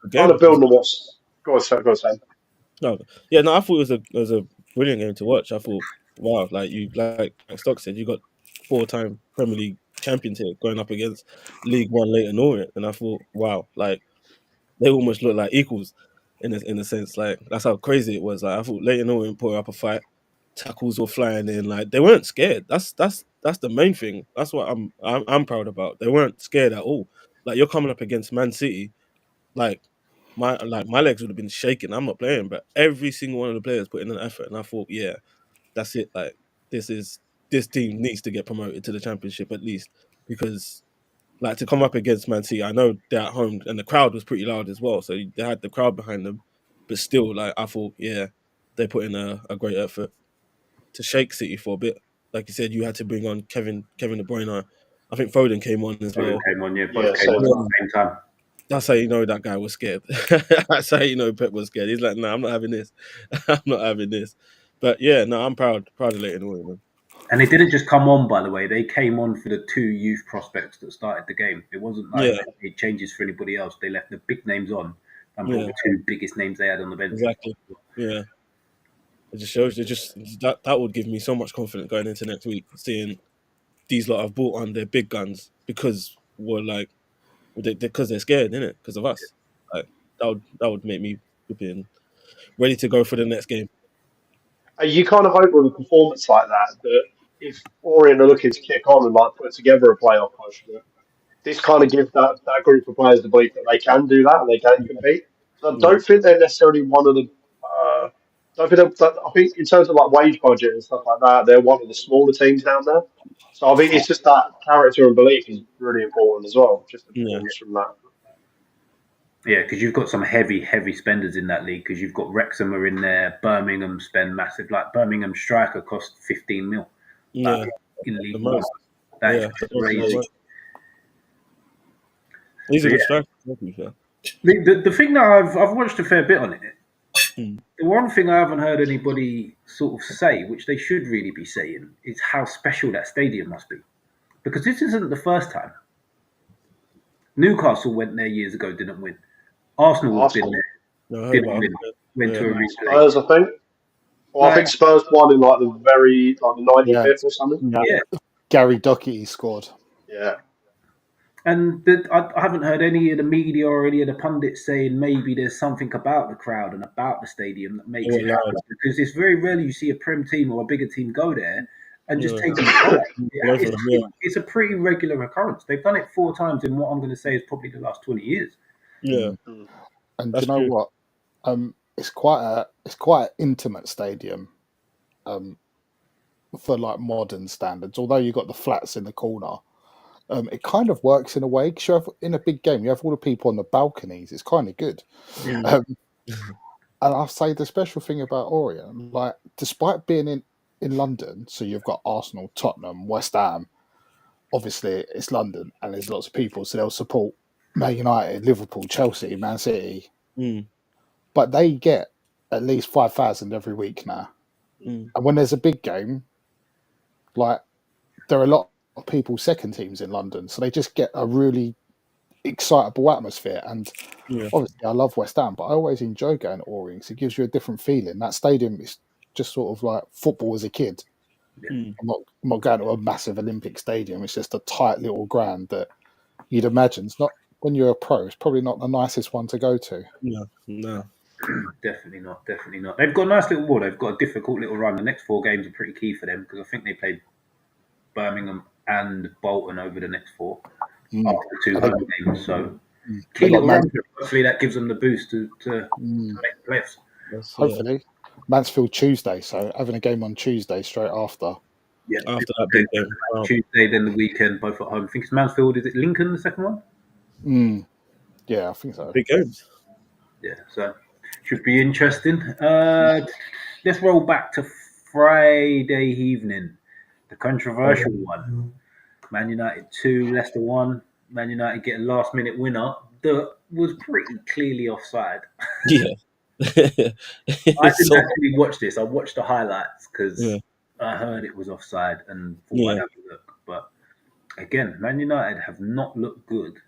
game. building on what's. Go on, Sam. No, yeah, no, I thought it was a brilliant game to watch. I thought, wow, like Stock said, you got 4-time Premier League champions here going up against League One Leighton Orient, and I thought, wow, like they almost look like equals in a sense. Like that's how crazy it was. Like I thought Leighton Orient put up a fight, tackles were flying in, like they weren't scared. That's the main thing. That's what I'm proud about. They weren't scared at all. Like you're coming up against Man City, like my legs would have been shaking. I'm not playing, but every single one of the players put in an effort, and I thought, yeah, that's it. Like this team needs to get promoted to the Championship at least because like to come up against Man City, I know they're at home and the crowd was pretty loud as well, so they had the crowd behind them, but still, like I thought, yeah, they put in a great effort to shake City for a bit. Like you said, you had to bring on Kevin De Bruyne. I think Foden came on as well. Came on, Yeah, both came on at the same time. That's how you know that guy was scared. That's how you know Pep was scared. He's like, "No, I'm not having this. I'm not having this." But yeah, no, I'm proud of Leighton Orient, man. And they didn't just come on, by the way. They came on for the 2 youth prospects that started the game. It wasn't like Yeah. they made changes for anybody else. They left the big names on and brought the 2 biggest names they had on the bench. Exactly. Yeah. It just shows. That would give me so much confidence going into next week, seeing these lot have brought on their big guns because they're scared, innit? Because of us. Like that would make me flipping ready to go for the next game. You kind of hope with a performance like that if Orient are looking to kick on and like put together a playoff push, that this kind of gives that group of players the belief that they can do that and they can compete. So I don't think they're necessarily one of the. Don't think I think in terms of like wage budget and stuff like that, they're one of the smaller teams down there. So I think it's just that character and belief is really important as well. Just the performance from that. Yeah, because you've got some heavy spenders in that league. Because you've got Wrexham are in there, Birmingham spend massive. Like Birmingham striker cost 15 mil. Yeah, in League One. That is crazy. He's a good striker. The thing that I've watched a fair bit on it. The one thing I haven't heard anybody sort of say, which they should really be saying, is how special that stadium must be. Because this isn't the first time. Newcastle went there years ago, didn't win. Arsenal have been there, didn't win. Went to a replay. Spurs, I think. Well, I think Spurs won in like the 95th or something. Yeah. Gary Doherty scored. Yeah. And I haven't heard any of the media or any of the pundits saying maybe there's something about the crowd and about the stadium that makes it happen. Because it's very rarely you see a Prem team or a bigger team go there and just take them out. It's a pretty regular occurrence. They've done it 4 times in what I'm going to say is probably the last 20 years. Yeah. And you know what? It's quite an intimate stadium for like modern standards. Although you got the flats in the corner. It kind of works in a way because in a big game you have all the people on the balconies. It's kind of good. And I'll say the special thing about Orient, like despite being in London, so you've got Arsenal, Tottenham, West Ham. Obviously, it's London and there's lots of people, so they'll support Man United, Liverpool, Chelsea, Man City. But they get at least 5,000 every week now. And when there's a big game, like there are a lot of people second teams in London, so they just get a really excitable atmosphere. And obviously I love West Ham, but I always enjoy going to Orient because it gives you a different feeling. That stadium is just sort of like football as a kid. I'm not going to a massive Olympic stadium. It's just a tight little ground that you'd imagine it's not, when you're a pro, it's probably not the nicest one to go to. No. Definitely not. They've got a nice little wall. They've got a difficult little run. The next 4 games are pretty key for them because I think they played Birmingham and Bolton over the next 4 after 2 home games. So key little run. Hopefully that gives them the boost to make the playoffs. Hopefully. Mansfield Tuesday, so having a game on Tuesday straight after. Yeah, after that big game. Tuesday, then the weekend, both at home. I think it's Mansfield. Is it Lincoln, the second one? Yeah, I think so. Big games. Yeah, so should be interesting. Let's roll back to Friday evening, the controversial one. Man United 2, Leicester 1. Man United get a last-minute winner that was pretty clearly offside. Yeah. I didn't actually watch this. I watched the highlights because I heard it was offside and thought I'd have a look. But again, Man United have not looked good.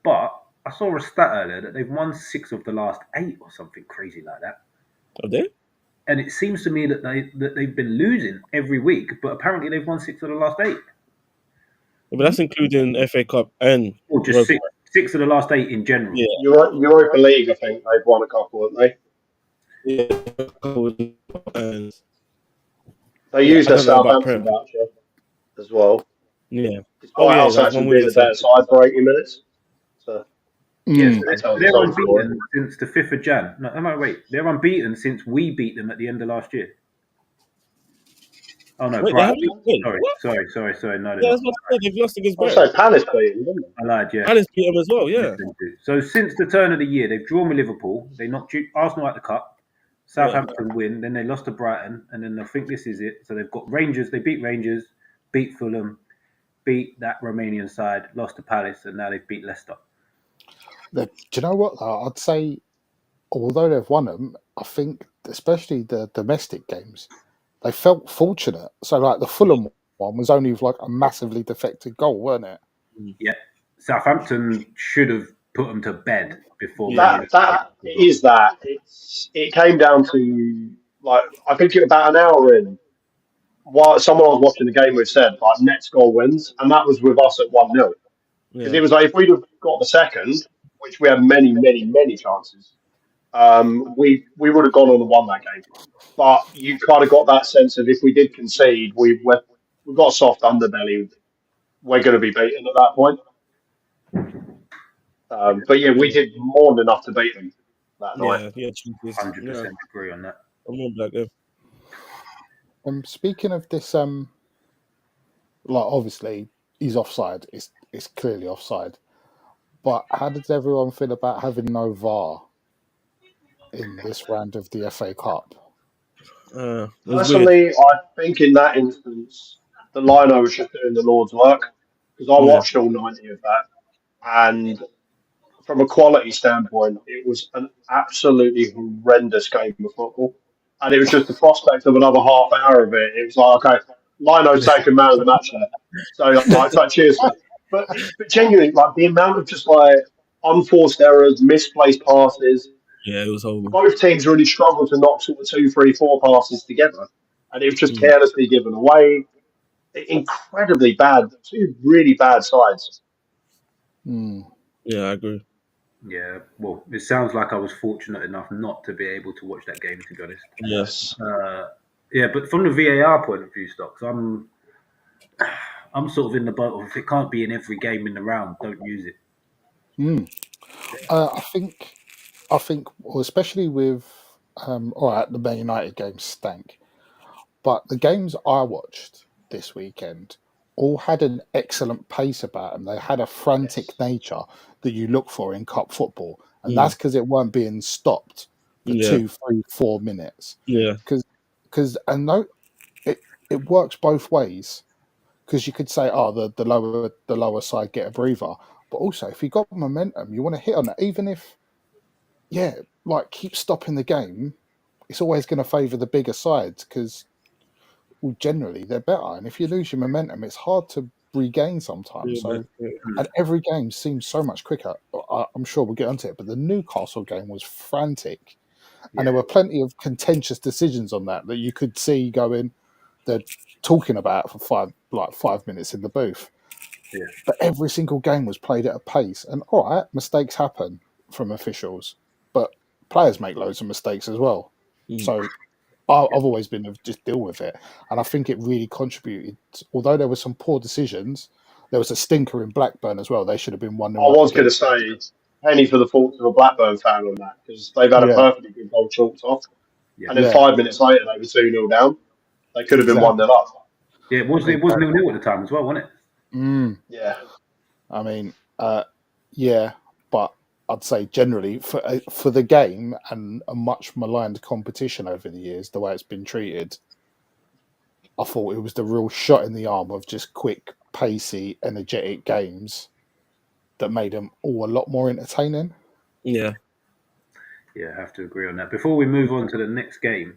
But I saw a stat earlier that they've won 6 of the last 8 or something crazy like that. Have they? And it seems to me that they've been losing every week, but apparently they've won 6 of the last 8. But that's including FA Cup and Or just Europa. six of the last 8 in general. Yeah. Europa League, I think they've won a couple, haven't they? And They yeah, used I their don't know about Southampton Prem. voucher as well, Yeah. despite us That was one actually way being to the better Southampton. side for 80 minutes. So Yes, Mm. that tells its they're own story. unbeaten since the 5th of Jan. No, wait. They're unbeaten since we beat them at the end of last year. Oh, no, Wait, they Brighton. haven't. Wait, Sorry. what? No, they're Yeah, not. that's what I said. They've lost against I'll Brighton. say Palace beat them, didn't they? I lied, yeah. Palace beat them as well. Yeah. So since the turn of the year, they've drawn with Liverpool. They knocked Arsenal out the cup. Southampton win. Then they lost to Brighton, and then I think this is it. So they've got Rangers. They beat Rangers, beat Fulham, beat that Romanian side, lost to Palace, and now they've beat Leicester. Do you know what, though? I'd say, although they've won them, I think, especially the domestic games, they felt fortunate. So, like, the Fulham one was only like a massively defected goal, weren't it? Yeah, Southampton should have put them to bed before. Yeah. It came down to, like, I think about an hour in, while someone I was watching the game with said, like, net score wins, and that was with us at 1-0. Because Yeah. it was like, if we'd have got the second, which we had many, many, many chances, we would have gone on and won that game. But you kind of got that sense of, if we did concede, we've got a soft underbelly, we're going to be beaten at that point. But yeah, we did more than enough to beat them that night. Yeah. Chances. 100% agree on that. I remember that game. Speaking of this, like, obviously he's offside. It's clearly offside. But how does everyone feel about having no VAR in this round of the FA Cup? It was weird. Personally, I think in that instance, the lino was just doing the Lord's work, because I watched all 90 of that, and from a quality standpoint, it was an absolutely horrendous game of football. And it was just the prospect of another half hour of it. It was like, okay, Lino's taken man of the match there. So, like, cheers. But genuinely, like, the amount of just, like, unforced errors, misplaced passes, Yeah, it was horrible. both teams really struggled to knock sort of 2, 3, 4 passes together. And it was just carelessly given away. Incredibly bad. 2 really bad sides. Mm. Yeah, I agree. Yeah, well, it sounds like I was fortunate enough not to be able to watch that game, to be honest. Yes. Yeah, but from the VAR point of view, Stocks, I'm sort of in the boat of, if it can't be in every game in the round, don't use it. I think, well, especially with, all right, the Man United games stank, but the games I watched this weekend all had an excellent pace about them. They had a frantic nature that you look for in cup football, and that's because it weren't being stopped for 2, 3, 4 minutes. Yeah. Because and no, it works both ways. Because you could say, oh, the lower side get a breather, but also if you got momentum, you want to hit on it, even if, yeah, like, keep stopping the game. It's always going to favour the bigger sides because, well, generally they're better, and if you lose your momentum, it's hard to regain sometimes. So, and every game seems so much quicker. I'm sure we'll get onto it, but the Newcastle game was frantic, and there were plenty of contentious decisions on that you could see going. They're talking about for 5 minutes in the booth. Yeah. But every single game was played at a pace, and all right, mistakes happen from officials, but players make loads of mistakes as well. So I've always been of just deal with it, and I think it really contributed. Although there were some poor decisions, there was a stinker in Blackburn as well. They should have been 1-0. I was going to say, penny for the faults of a Blackburn fan on that, because they've had a perfectly good goal chalked off. Yeah. And then 5 minutes later, they were 2-0 down. They could have been 1-0 up. Yeah, it was 0-0 at the time as well, wasn't it? Yeah. I mean, yeah, but I'd say generally for the game and a much maligned competition over the years, the way it's been treated, I thought it was the real shot in the arm of just quick, pacey, energetic games that made them all a lot more entertaining. Yeah. Yeah, I have to agree on that. Before we move on to the next game,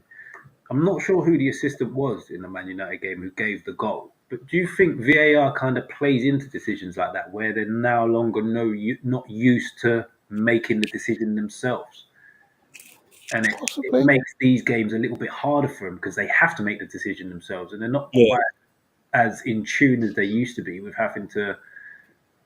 I'm not sure who the assistant was in the Man United game who gave the goal. But do you think VAR kind of plays into decisions like that, where they're no longer not used to making the decision themselves, and it Possibly. makes these games a little bit harder for them because they have to make the decision themselves, and they're not Yeah. quite as in tune as they used to be with having to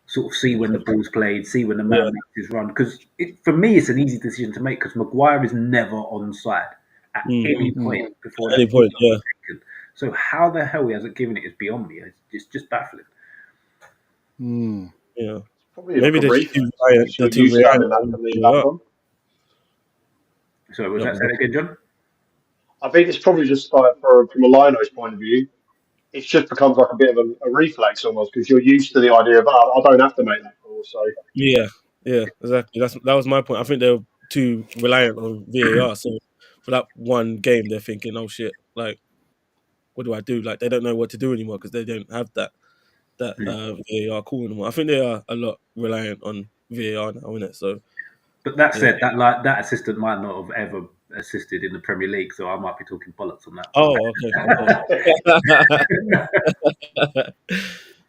sort of see when the ball's played, see when the man Yeah. makes his run. Because for me, it's an easy decision to make because Maguire is never onside at any point before At any that. point, yeah. So how the hell he hasn't given it is beyond me. It's just baffling. Yeah. Probably Maybe like a they're just too reflex. reliant. They're You're too used to reliant having that on to lean back VAR. on. So was Yeah, that said again, John? I think it's probably just like from a Lino's point of view, it just becomes like a bit of a reflex almost because you're used to the idea of, I don't have to make that call. So Yeah, exactly. That was my point. I think they're too reliant on VAR. So for that one game, they're thinking, "Oh shit! Like, what do I do?" Like, they don't know what to do anymore because they don't have that VAR call anymore. I think they are a lot reliant on VAR now, isn't it? So But that yeah. said, that assistant might not have ever assisted in the Premier League, so I might be talking bollocks on that. Oh, okay.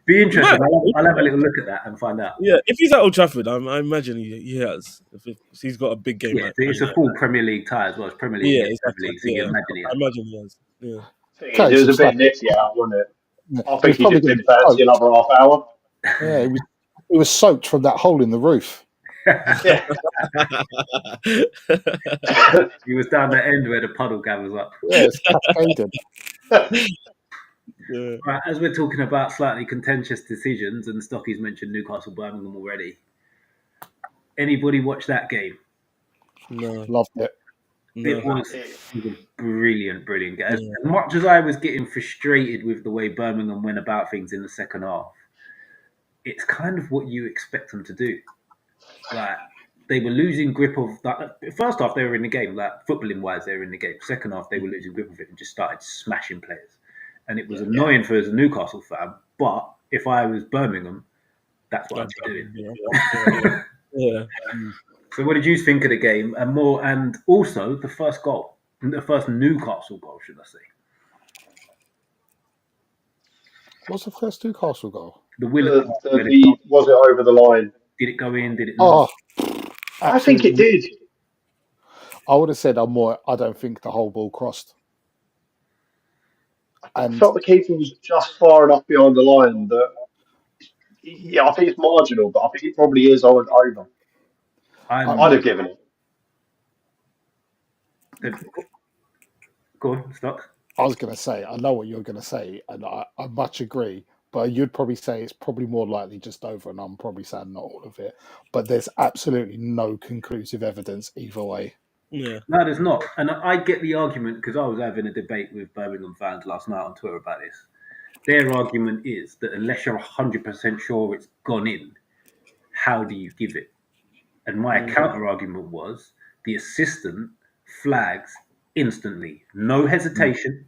Be He might. interesting. I'll have a little look at that and find out. Yeah, if he's at Old Trafford, I imagine he has. If he's got a big game Yeah, like it's a full Premier League tie as well. It's Premier League yeah, against Premier exactly. League, so you Yeah, imagine he I has. imagine he has. Yeah. thing is, Okay, it was some a bit stuff. nifty out, wasn't it? Yeah. I He was think he probably just going to didn't be fancy soaked. another half hour. Yeah, he was soaked from that hole in the roof. Yeah. He was down the end where the puddle gathers up. Yeah, it's cascaded. Yeah. Right, as we're talking about slightly contentious decisions, and Stocky's mentioned Newcastle Birmingham already. Anybody watch that game? No, Loved it. It no. was a brilliant game. As Yeah. much as I was getting frustrated with the way Birmingham went about things in the second half, it's kind of what you expect them to do. Like, they were losing grip of that. First half, they were in the game, like footballing wise, they were in the game. Second half, they were losing grip of it and just started smashing players. And it was annoying for as a Newcastle fan, but if I was Birmingham, that's what I'd be doing. Yeah. So, what did you think of the game, and also the first goal, the first Newcastle goal, should I say? What's the first Newcastle goal? The Willock. Was it over the line? Did it go in? Did it not? I think it did. I would have said I don't think the whole ball crossed. I felt the keeper was just far enough behind the line that, yeah, I think it's marginal, but I think it probably is over. I'd have given it. Go on, Stock. I was going to say, I know what you're going to say, and I much agree. But you'd probably say it's probably more likely just over, and I'm probably saying not all of it. But there's absolutely no conclusive evidence either way. Yeah. No, there's not. And I get the argument because I was having a debate with Birmingham fans last night on Twitter about this. Their argument is that unless you're 100% sure it's gone in, how do you give it? And my counter argument was the assistant flags instantly, no hesitation,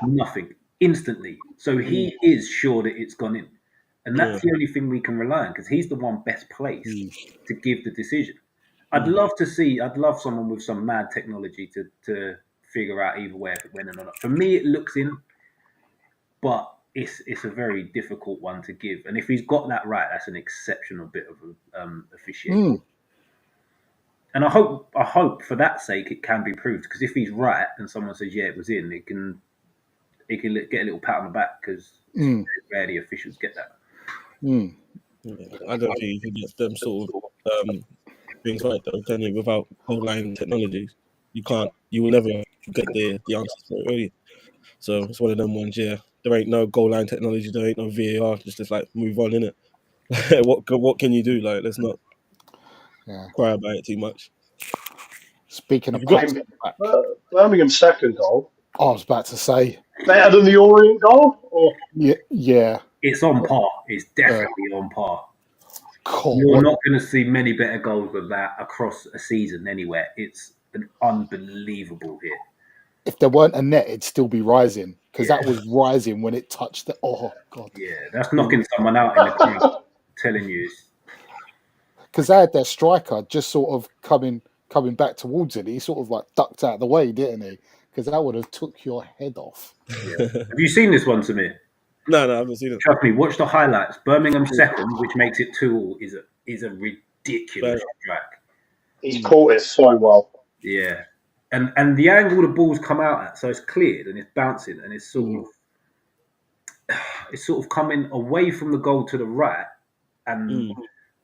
nothing, instantly. So he is sure that it's gone in. And that's the only thing we can rely on because he's the one best placed to give the decision. I'd love someone with some mad technology to figure out either way if it went in or not. For me, it looks in, but it's a very difficult one to give. And if he's got that right, that's an exceptional bit of officiating. And I hope for that sake it can be proved because if he's right and someone says it was in, it can get a little pat on the back because rarely officials get that. I don't think you can get them sort of things right though, can you? Without goal line technologies, you will never get the answers to it, really. So it's one of them ones. Yeah, there ain't no goal line technology, there ain't no VAR. Just like move on, innit? What can you do? Like, let's not cry about it too much. Speaking of Birmingham's second goal, I was about to say better than the Orient goal, or yeah, it's on par. It's definitely on par. Cool. You're not going to see many better goals than that across a season anywhere. It's an unbelievable hit. If there weren't a net, it'd still be rising because that was rising when it touched the. Oh god! Yeah, that's knocking someone out in the crowd. Telling you, because they had their striker just sort of coming back towards it. He sort of like ducked out of the way, didn't he? Because that would have took your head off. Yeah. Have you seen this one, Samir? No, I haven't seen it. Trust me, watch the highlights. Birmingham second, which makes it 2-2, is a ridiculous strike. He's caught it so well. Yeah, and the angle the ball's come out at, so it's cleared and it's bouncing and it's sort of coming away from the goal to the right, and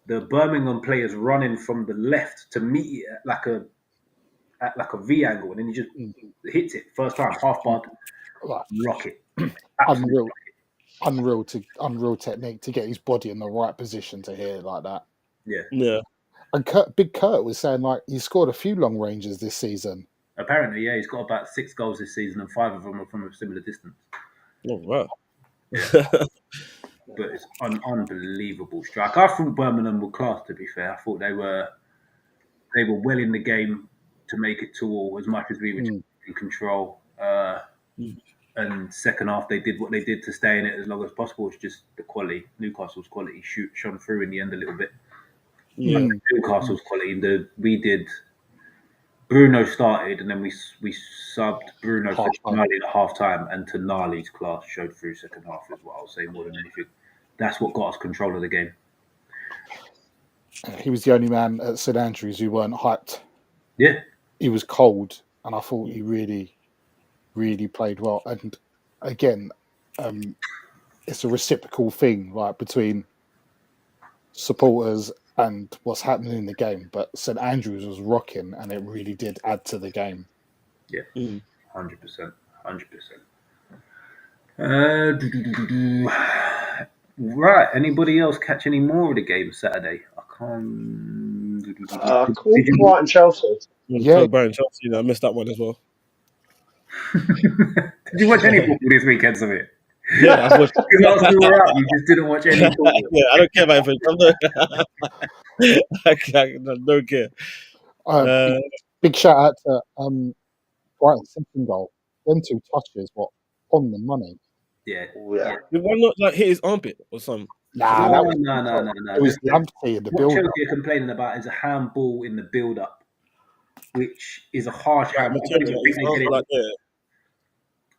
the Birmingham players running from the left to meet it at like a V angle, and then he just hits it first time, half bar, rocket, unreal technique to get his body in the right position to hit it like that. Yeah. And Big Kurt was saying like he scored a few long ranges this season. Apparently, yeah, he's got about 6 goals this season, and 5 of them are from a similar distance. Oh wow. But it's an unbelievable strike. I thought Birmingham were class, to be fair. I thought they were well in the game to make it 2-2 as much as we were in control. And second half, they did what they did to stay in it as long as possible. It's just the quality, Newcastle's quality shone through in the end a little bit. Newcastle's quality, we did. Bruno started, and then we subbed Bruno for Tonali at half time, and Tonali's class showed through second half as well. I'll say more than anything. That's what got us control of the game. He was the only man at St Andrews who weren't hyped. Yeah. He was cold, and I thought he really, really played well. And again, it's a reciprocal thing, right, between supporters and what's happening in the game. But St Andrews was rocking, and it really did add to the game. Yeah, 100%. Right. Anybody else catch any more of the game Saturday? I can't. Called Brighton Chelsea. Yeah, Brighton Chelsea. I missed that one as well. Did you watch any football this weekend, Samir? Yeah, I watched. Because Arsenal were up, you just didn't watch any football. Yeah, I don't care about it. I don't care. Big shout out to Brighton's second goal. Them 2 touches were on the money. Yeah. Did one not like hit his armpit or something? No. It was Lamptey in the build-up. What Chelsea are complaining about is a handball in the build-up, which is a harsh handball.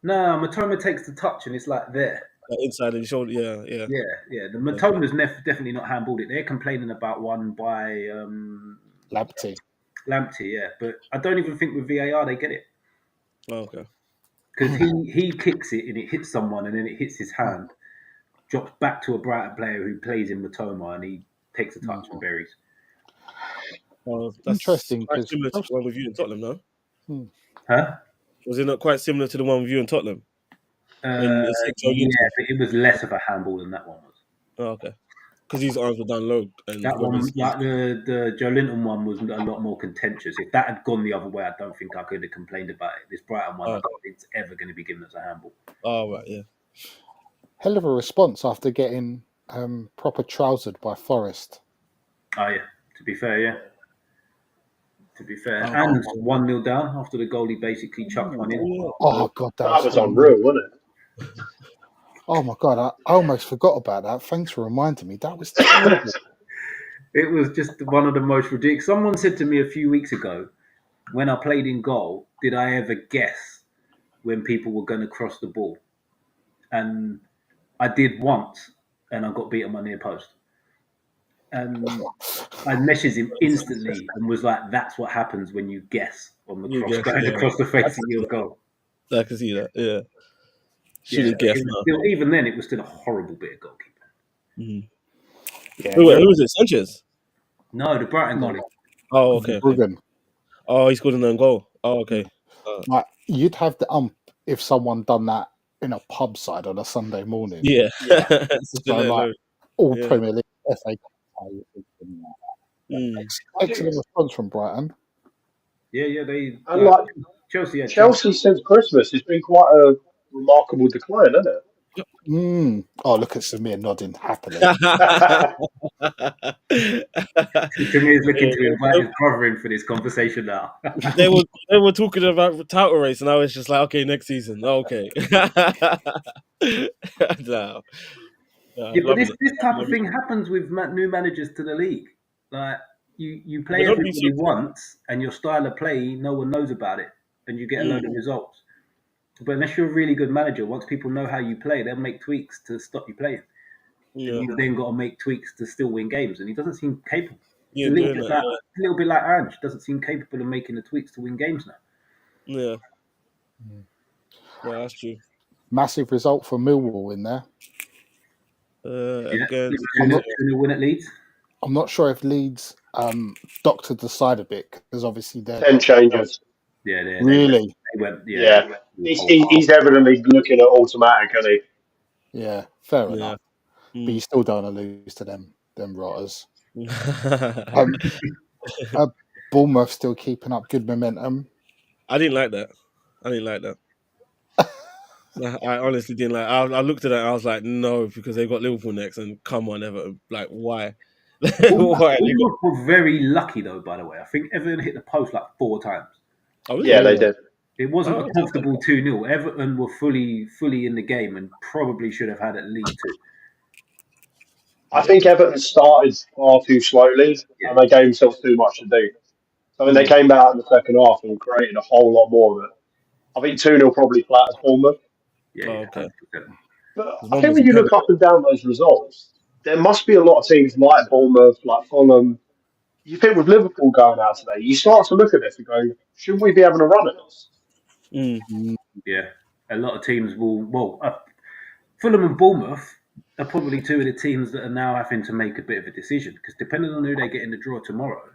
No, Matoma takes the touch and it's like there. Like inside of the shoulder, yeah. The Matoma's definitely not handballed it. They're complaining about one by Lamptey, yeah. But I don't even think with VAR they get it. Oh, okay. Because he kicks it and it hits someone and then it hits his hand, drops back to a Brighton player who plays in Matoma and he takes a touch and buries. Well, that's interesting. Quite similar to the one with you in Tottenham, no? Huh? Was it not quite similar to the one with you in Tottenham? Yeah, but it was less of a handball than that one was. Oh, okay. Because his arms were down low. And that one, like the Joe Linton one, was a lot more contentious. If that had gone the other way, I don't think I could have complained about it. This Brighton one, I don't think it's ever going to be given as a handball. Oh, right, yeah. Hell of a response after getting proper trousered by Forest. Oh, yeah. To be fair, yeah. And 1-0 down after the goalie basically chucked one in. Oh, God, that was unreal, wasn't it? Oh, my God, I almost forgot about that. Thanks for reminding me. That was terrible. It was just one of the most ridiculous. Someone said to me a few weeks ago, when I played in goal, did I ever guess when people were going to cross the ball? And I did once, and I got beat on my near post. And I messaged him instantly and was like, that's what happens when you guess on the cross, across the face of your goal. I can see that, yeah. Should have guessed. Even then, it was still a horrible bit of goalkeeping. Mm-hmm. Yeah, who was it? Sanchez? No, the Brighton goalie. Oh, okay. Oh, he scored an own goal. Oh, okay. Like, you'd have the if someone done that in a pub side on a Sunday morning. Yeah. So, like, all Premier League, FA Cup. Excellent response from Brighton. Yeah, they. And like Chelsea since Christmas, it's been quite a remarkable decline, hasn't it? Oh, look at Samir nodding happily. Samir's looking to invite his brother in for this conversation now. They were talking about title race, and I was just like, okay, next season, okay. No. But this type of thing happens with new managers to the league. Like you play everybody once, and your style of play, no one knows about it, and you get a load of results. But unless you're a really good manager, once people know how you play, they'll make tweaks to stop you playing. Yeah, And you've then got to make tweaks to still win games. And he doesn't seem capable. yeah, A doing that. little bit like Ange doesn't seem capable of making the tweaks to win games now. Yeah, no, that's true. Massive result for Millwall in there. Again, 2-0 win at Leeds. I'm not sure if Leeds doctored the side a bit because obviously they're 10 changes. Yeah, really. They went. Yeah. He's evidently looking at automatic, isn't he? Yeah, fair Yeah. enough. But you still don't want to lose to them rotters. Bournemouth still keeping up good momentum. I didn't like that. I honestly didn't like. I looked at that and I was like, no, because they got Liverpool next, and come on, Everton. Like, why? Why? Bournemouth were very lucky though. By the way, I think Everton hit the post like 4 times. Oh, Yeah, they did. It wasn't a comfortable 2-0. Everton were fully in the game and probably should have had at least 2. I think Everton started far too slowly and they gave themselves too much to do. So when they came out in the second half and created a whole lot more of it, I think 2-0 probably flatters Bournemouth. Okay. But I think when you look up and down those results, there must be a lot of teams like Bournemouth, like Fulham. You think with Liverpool going out today, you start to look at this and go, shouldn't we be having a run at this? Yeah, a lot of teams will. Well, Fulham and Bournemouth are probably 2 of the teams that are now having to make a bit of a decision because depending on who they get in the draw tomorrow,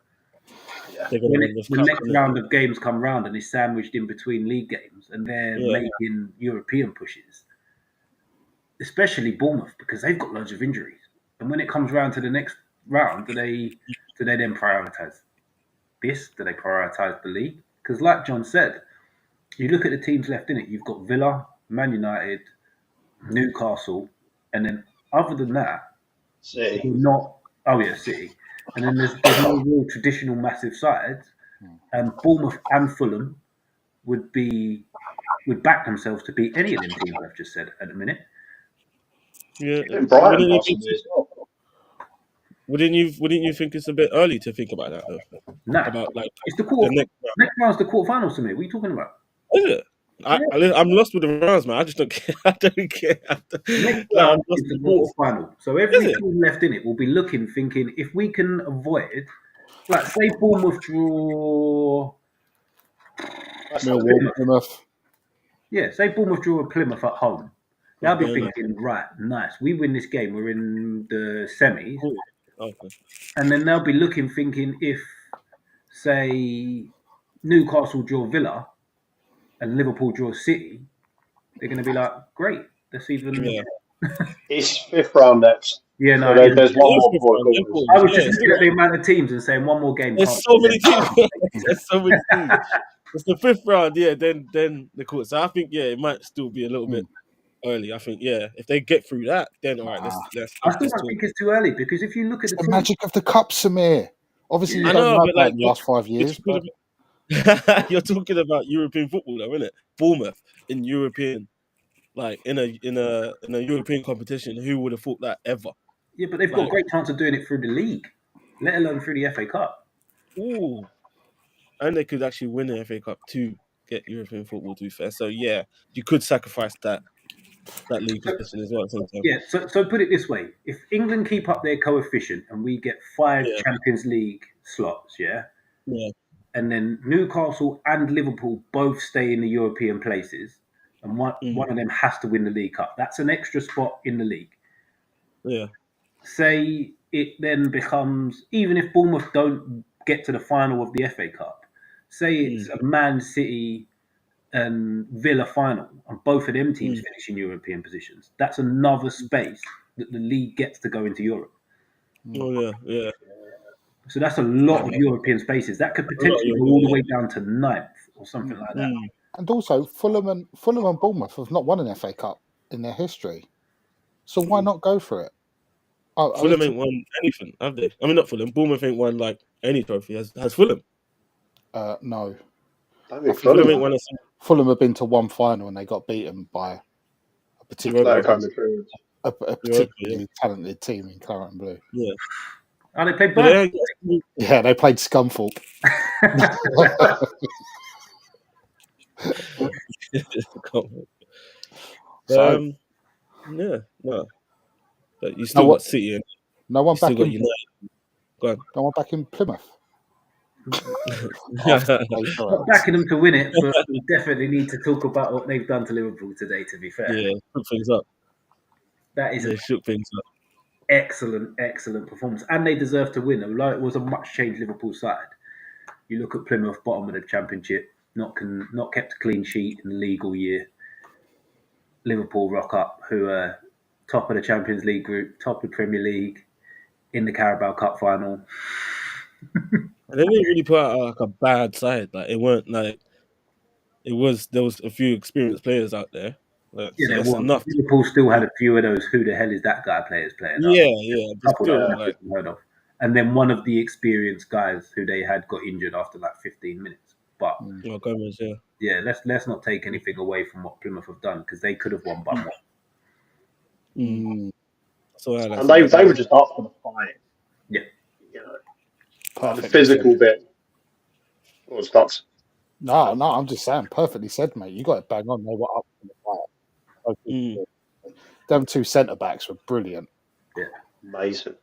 when the next round of games come round and is sandwiched in between league games and they're making European pushes, especially Bournemouth because they've got loads of injuries. And when it comes round to the next round, do they then prioritise this? Do they prioritise the league? Because like John said, you look at the teams left in it. You've got Villa, Man United, Newcastle, and then other than that, City. City. And then there's no real traditional massive sides. And Bournemouth and Fulham would back themselves to beat any of them teams I've just said at the minute. Yeah. Brighton possibly as well. Wouldn't you think it's a bit early to think about that though? No, about like it's the next round's the quarterfinals to me. What are you talking about? Is it? I'm lost with the rounds, man. I just don't care. I don't care. Next round is the quarterfinal. So every team left in it will be looking, thinking if we can avoid, like say Bournemouth draw. Plymouth. Yeah, say Bournemouth draw Plymouth at home. They'll be thinking, right, nice. We win this game. We're in the semis. Okay. And then they'll be looking, thinking if, say, Newcastle draw Villa and Liverpool draw City, they're going to be like, great. Let's even. Yeah. It's 5th round next. Yeah, no. So there's one more before it goes. I was just looking at the amount of teams and saying one more game. There's so many teams. There's so many teams. It's the 5th round, then the quarter. So I think, it might still be a little bit early. I think, if they get through that, then all right, let's I still don't think it's too early because if you look at the magic of the cup, Samir. Obviously, you don't know that in the last 5 years. But... You're talking about European football, though, isn't it? Bournemouth in European, like in a European competition. Who would have thought that ever? Yeah, but they've got a great chance of doing it through the league, let alone through the FA Cup. Ooh, and they could actually win the FA Cup to get European football. To be fair, so you could sacrifice that league position as well. Sometimes. Yeah. So put it this way: if England keep up their coefficient and we get 5 Champions League slots, and then Newcastle and Liverpool both stay in the European places, and one of them has to win the League Cup. That's an extra spot in the league. Yeah. Say it then becomes, even if Bournemouth don't get to the final of the FA Cup, say it's a Man City and Villa final, and both of them teams finish in European positions. That's another space that the league gets to go into Europe. Oh yeah. So that's a lot of European spaces. That could potentially go all the way down to 9th or something like that. And also, Fulham and Bournemouth have not won an FA Cup in their history. So why not go for it? Fulham ain't won anything, have they? I mean, not Fulham. Bournemouth ain't won like any trophy. Has Fulham? No. I think Fulham have been to one final and they got beaten by a particularly talented team in Claret and Blue. Yeah. And they played Brighton. Yeah, they played Scunthorpe. So Yeah, no. But you no still one, got City and no one you still back got in, United. Go on. no one back in Plymouth Yeah. after they Not backing them to win it, but we definitely need to talk about what they've done to Liverpool today. To be fair, Shook things up. that is They an shook things up. excellent performance, and they deserve to win. Although it was a much changed Liverpool side. You look at Plymouth, bottom of the Championship, not kept a clean sheet in the league all year. Liverpool rock up, who are top of the Champions League group, top of the Premier League, in the Carabao Cup final. And they didn't really put out like a bad side. Like it weren't like there was a few experienced players out there. Like, Yeah, so there that's was. enough. Liverpool still had a few of those "who the hell is that guy" players playing up. Yeah, but A couple that still, I've like, never heard of. And then one of the experienced guys who they had got injured after like 15 minutes. But Gomez, yeah. yeah, let's not take anything away from what Plymouth have done because they could have won by more. So I And they were just up for the fight. Yeah. You know, like the perfectly physical said. bit was nuts. No, I'm just saying, perfectly said, mate. You got it bang on. They were up for the fight. Them two centre backs were brilliant. Yeah. Amazing.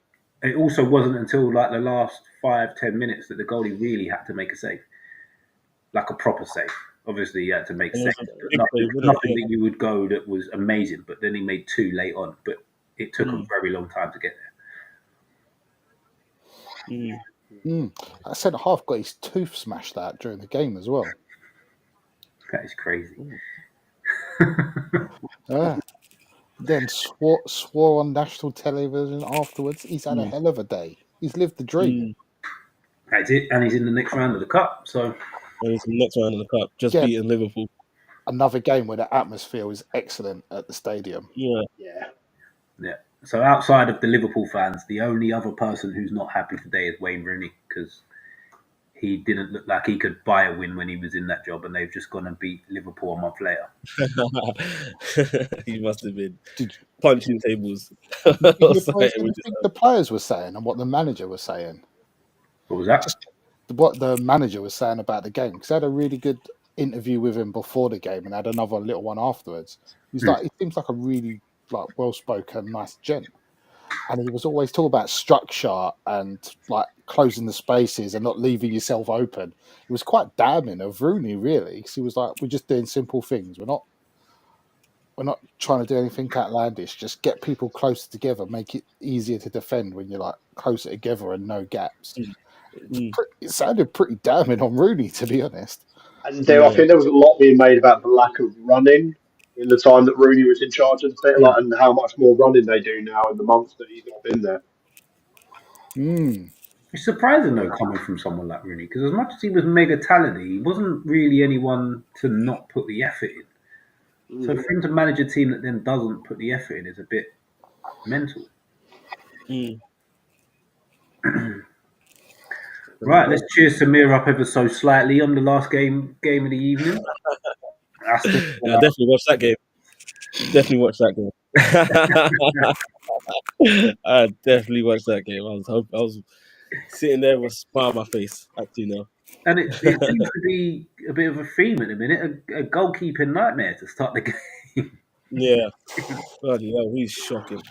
It also wasn't until like the last 5-10 minutes that the goalie really had to make a save, like a proper save. Obviously, he had to make saves, but nothing that you would go that was amazing. But then he made two late on, but it took a very long time to get there. That centre half got his tooth smashed out during the game as well. That is crazy. Yeah. Then swore on national television afterwards. He's had a hell of a day. He's lived the dream. That's it, and he's in the next round of the cup. So he's in the next round of the cup, just beating Liverpool. Another game where the atmosphere was excellent at the stadium. Yeah. So outside of the Liverpool fans, the only other person who's not happy today is Wayne Rooney because he didn't look like he could buy a win when he was in that job, and they've just gone and beat Liverpool a month later. He must have been punching tables. What the players were saying and what the manager was saying. What was that? Just what the manager was saying about the game, because I had a really good interview with him before the game and had another little one afterwards. He's like, he seems like a really well-spoken, nice gent. And he was always talking about structure and like closing the spaces and not leaving yourself open. It was quite damning of Rooney, really, because he was like, "We're just doing simple things. We're not trying to do anything outlandish. Just get people closer together, make it easier to defend when you're like closer together and no gaps." It sounded pretty damning on Rooney, to be honest. And I think there was a lot being made about the lack of running in the time that Rooney was in charge of the team, and how much more running they do now in the months that he's not been there. It's surprising though, coming from someone like Rooney, because as much as he was mega talented, he wasn't really anyone to not put the effort in. So for him to manage a team that then doesn't put the effort in is a bit mental. Right, let's cheer Samir up ever so slightly on the last game of the evening. I definitely watched that game. Definitely watched that game. I definitely watched that game. I was sitting there with a smile on my face, actually, no. And it seems to be a bit of a theme at the minute, a goalkeeping nightmare to start the game. Yeah. Bloody hell, he's shocking.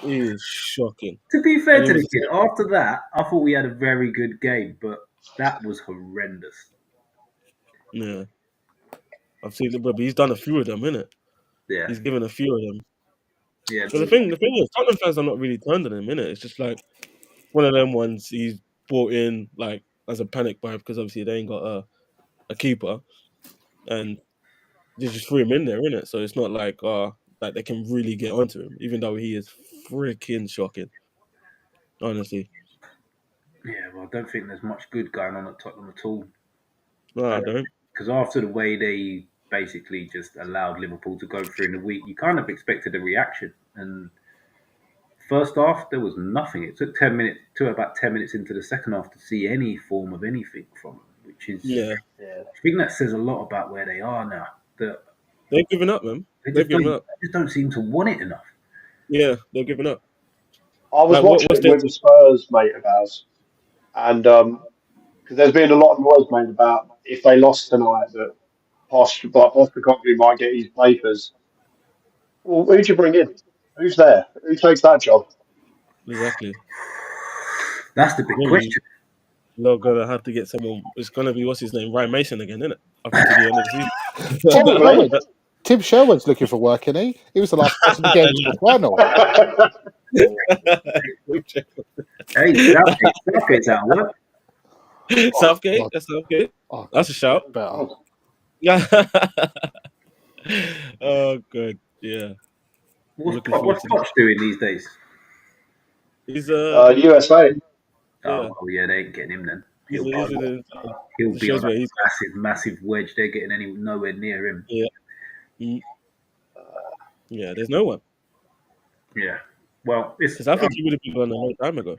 He is shocking. To be fair to the kid, after that, I thought we had a very good game, but that was horrendous. Yeah. I've seen it, but he's done a few of them, innit? Yeah. He's given a few of them. Yeah. So the thing is, Tottenham fans are not really turned on him, innit? It's just like one of them ones he's brought in like as a panic buy because obviously they ain't got a keeper, and they just threw him in there, innit? So it's not like like they can really get onto him, even though he is freaking shocking. Honestly. Yeah, well, I don't think there's much good going on at Tottenham at all. No, I don't. Because after the way they basically just allowed Liverpool to go through in the week, you kind of expected a reaction. And first half, there was nothing. It took 10 minutes to about 10 minutes into the second half to see any form of anything from them, which is, I think that says a lot about where they are now. They've given up, man. They've given up. They just don't seem to want it enough. Yeah, they've given up. I was watching it with a Spurs mate of ours, and because there's been a lot of noise made about if they lost tonight that Postecoglou might get his papers. Well, who'd you bring in? Who's there? Who takes that job? Exactly. That's the big Yeah, question. you're gonna have to get someone. It's gonna be what's his name, Ryan Mason again, isn't it? Up until the end of the season. Probably. Tim Sherwood's looking for work, isn't he? He was the last person to get into the final. Hey, Southgate's out of work. Southgate, God. that's Southgate. Oh, That's a shout. better. Yeah. Oh, good. Yeah. Looking forward What's to Poch doing these days? He's USA. Yeah. Oh, well, yeah, they ain't getting him then. He's He'll it be shows on where a he's massive wedge. They're getting nowhere near him. Yeah. Yeah, there's no one. Yeah. Well, it's Because I think he would have been gone a long time ago.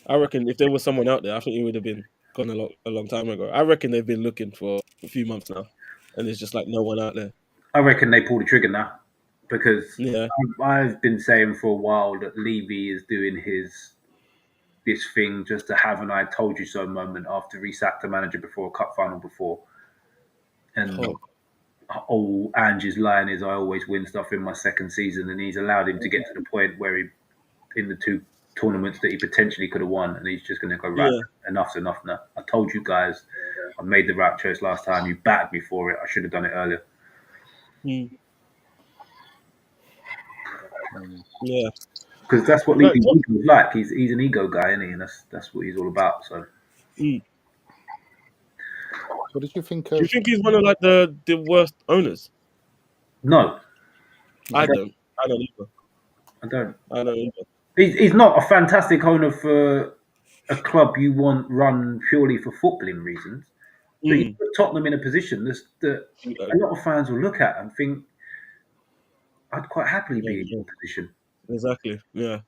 I reckon if there was someone out there, I think he would have been gone a long time ago. I reckon they've been looking for a few months now, and there's just like no one out there. I reckon they pull the trigger now because Yeah. I've been saying for a while that Levy is doing this thing just to have an "I told you so" moment after he sacked a manager before a cup final before, and Ange's line is, "I always win stuff in my second season," and he's allowed him to get to the point where he, in the two tournaments that he potentially could have won, and he's just going to go, right, enough's enough now. I told you guys, I made the right choice last time. You battered me for it. I should have done it earlier. Yeah, because that's what Levy's ego is like. He's an ego guy, isn't he? And that's what he's all about. So, what did you think do of? you think he's one of like the worst owners? No, I don't either. I don't. Either. He's not a fantastic owner for a club you want run purely for footballing reasons. But you put Tottenham in a position that a lot of fans will look at and think, I'd quite happily be in your position. Exactly. Yeah.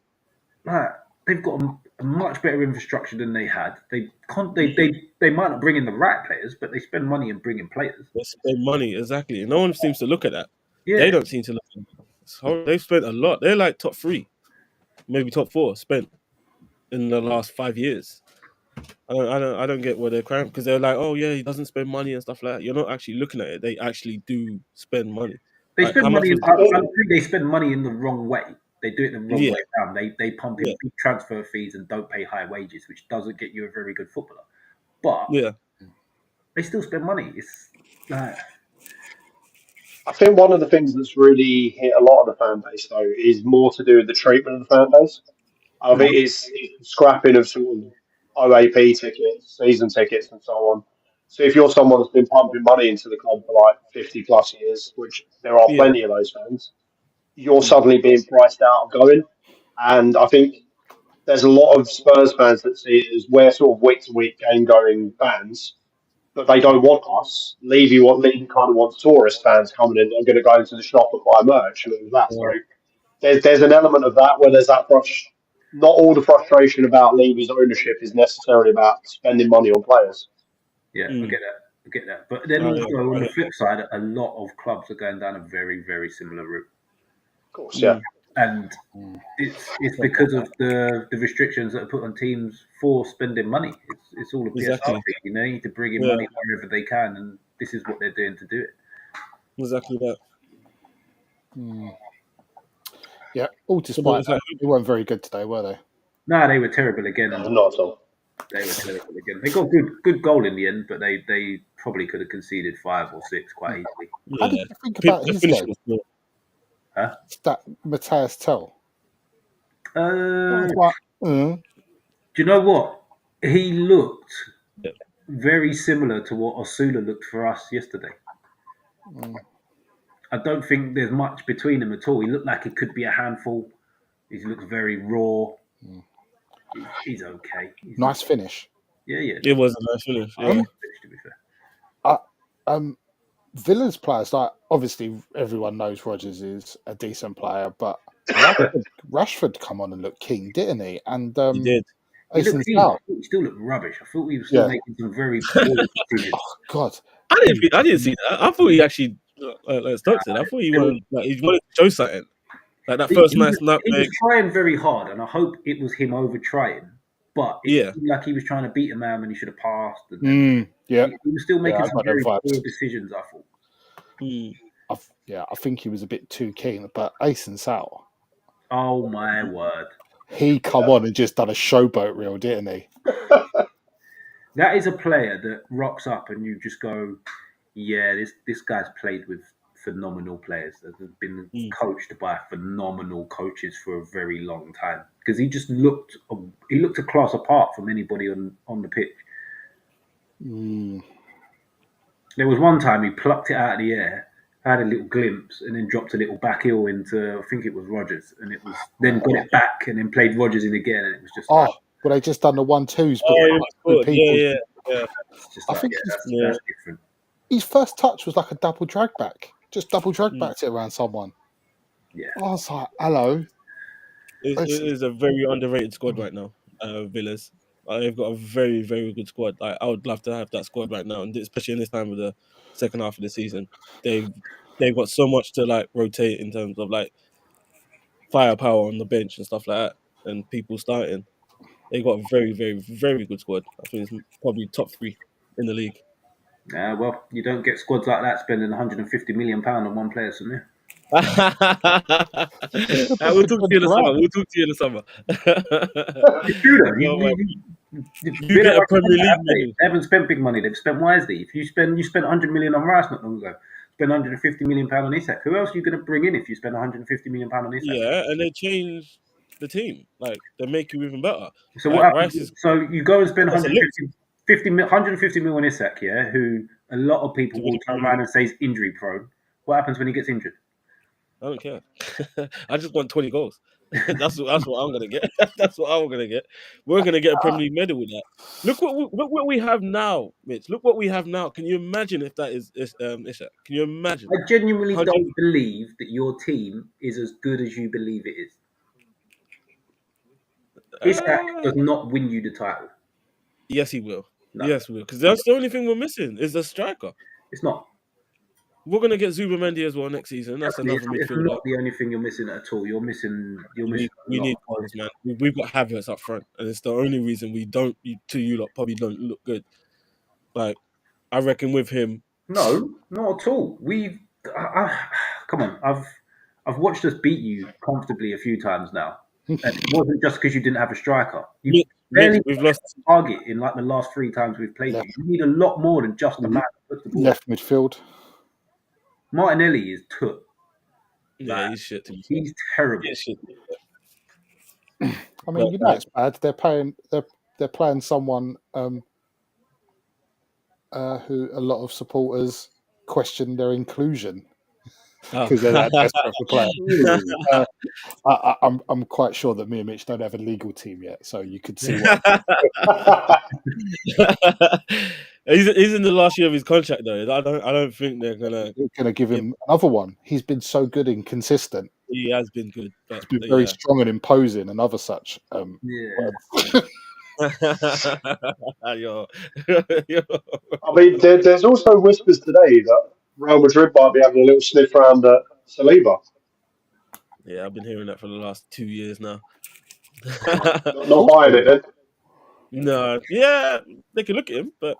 Like, they've got a much better infrastructure than they had. They might not bring in the right players, but they spend money and bring in players. They spend money, exactly. No one seems to look at that. Yeah. They don't seem to look at it. They've spent a lot. They're like top 3, maybe top 4 spent in the last 5 years. I don't get where they're crying, because they're like, oh yeah, he doesn't spend money and stuff like that. You're not actually looking at it. They actually do spend money. They like, spend money. They spend money in the wrong way. They do it the wrong way around. They pump in big transfer fees and don't pay high wages, which doesn't get you a very good footballer. But they still spend money. It's like, I think one of the things that's really hit a lot of the fan base, though, is more to do with the treatment of the fan base. I think it's scrapping of sort of OAP tickets, season tickets, and so on. So if you're someone that's been pumping money into the club for like 50 plus years, which there are plenty of those fans, you're suddenly being priced out of going. And I think there's a lot of Spurs fans that see it as we're sort of week to week game going fans, but they don't want us. Levy kind of wants tourist fans coming in and going to go into the shop and buy merch and all that. So there's an element of that where there's that not all the frustration about Levy's ownership is necessarily about spending money on players. Yeah, I get that. But then also on the flip side, a lot of clubs are going down a very, very similar route. Of course, yeah. And it's because of the restrictions that are put on teams for spending money. It's all a PSR thing. You know, they need to bring in money wherever they can, and this is what they're doing to do it. Exactly that. Yeah, all despite that, they weren't very good today, were they? No, they were terrible again. No, not at all. They were terrible again. They got good goal in the end, but they probably could have conceded 5 or 6 quite easily. How did you think about his game? Huh? That Matthias Tell. Do you know what? He looked very similar to what Osula looked for us yesterday. I don't think there's much between them at all. He looked like it could be a handful. He looks very raw. He's okay. Nice finish. Yeah. It was a nice finish. Yeah. To be fair. Villa's players, like obviously everyone knows Rodgers is a decent player, but Rashford come on and looked keen, didn't he? And he did. He still looked rubbish. I thought he was still making some very poor decisions. Oh God, I didn't see that. I thought he actually, like Stoke said, I thought he wanted to show something. Like that first match, he was trying very hard, and I hope it was him over trying. But it seemed like he was trying to beat a man when he should have passed. Yeah, He was still making I some got them very poor vibes. decisions, I thought. I think he was a bit too keen. But Ace and Sal, Oh my word. he come on and just done a showboat reel, didn't he? That is a player that rocks up and you just go, yeah, this guy's played with phenomenal players that have been coached by phenomenal coaches for a very long time. Because he just looked a class apart from anybody on the pitch. There was one time he plucked it out of the air, had a little glimpse, and then dropped a little back heel into, I think it was Rodgers, and it was then got it back and then played Rodgers in again, and it was just like, well, they just done the 1-2s, but Oh, with people. yeah. it's just I like, think that's different. his first touch was like a double drag back, just double drag backed it around someone. Yeah, I was like, hello. It is a very underrated squad right now, Villas. They've got a very, very good squad. Like, I would love to have that squad right now, and especially in this time of the second half of the season. They've got so much to like rotate in terms of like firepower on the bench and stuff like that, and people starting. They got a very, very, very good squad. I think it's probably top 3 in the league. Well, you don't get squads like that spending £150 million on one player, Samir. We'll talk to you in the summer. It's true though. You get a Premier League money. They haven't spent big money. They've spent wisely. If you spent 100 million on Rice not long ago, spend 150 million pound on Isak. Who else are you going to bring in if you spend 150 million pound on Isak? Yeah, and they change the team. Like, they make you even better. So like, what happens? So you go and spend 150 million on Isak, yeah, who a lot of people will turn around and say is injury prone. What happens when he gets injured? I don't care. I just want 20 goals. That's what I'm gonna get. That's what I'm gonna get. We're gonna get a Premier League medal with that. Look what we have now, Mitch. Look what we have now. Can you imagine if that is Isak? Can you imagine? I genuinely don't believe that your team is as good as you believe it is. Isak does not win you the title. Yes, he will. No. Yes, he will. Because that's the only thing we're missing is a striker. It's not. We're gonna get Zubimendi as well next season. That's another midfielder. It's not the only thing you're missing at all. You're missing. We need goals, man. We've got Havertz up front, and it's the only reason we don't. You lot probably don't look good. Like, I reckon with him. No, not at all. Come on. I've watched us beat you comfortably a few times now, and it wasn't just because you didn't have a striker. We've lost a target in like the last 3 times we've played you. You need a lot more than just a man that puts the ball. Left midfield. Martinelli is took. Yeah, he's shit. He's terrible. I mean, it's bad. They're playing someone who a lot of supporters question their inclusion because they're that desperate for players. I'm quite sure that me and Mitch don't have a legal team yet, so you could see what. He's in the last year of his contract though. I don't think they're gonna give him another one. He's been so good and consistent. He has been good. He's been very strong and imposing and other such. I mean, there's also whispers today that Real Madrid might be having a little sniff around Saliba. Yeah, I've been hearing that for the last 2 years now. Not buying it, then? No, yeah, they can look at him, but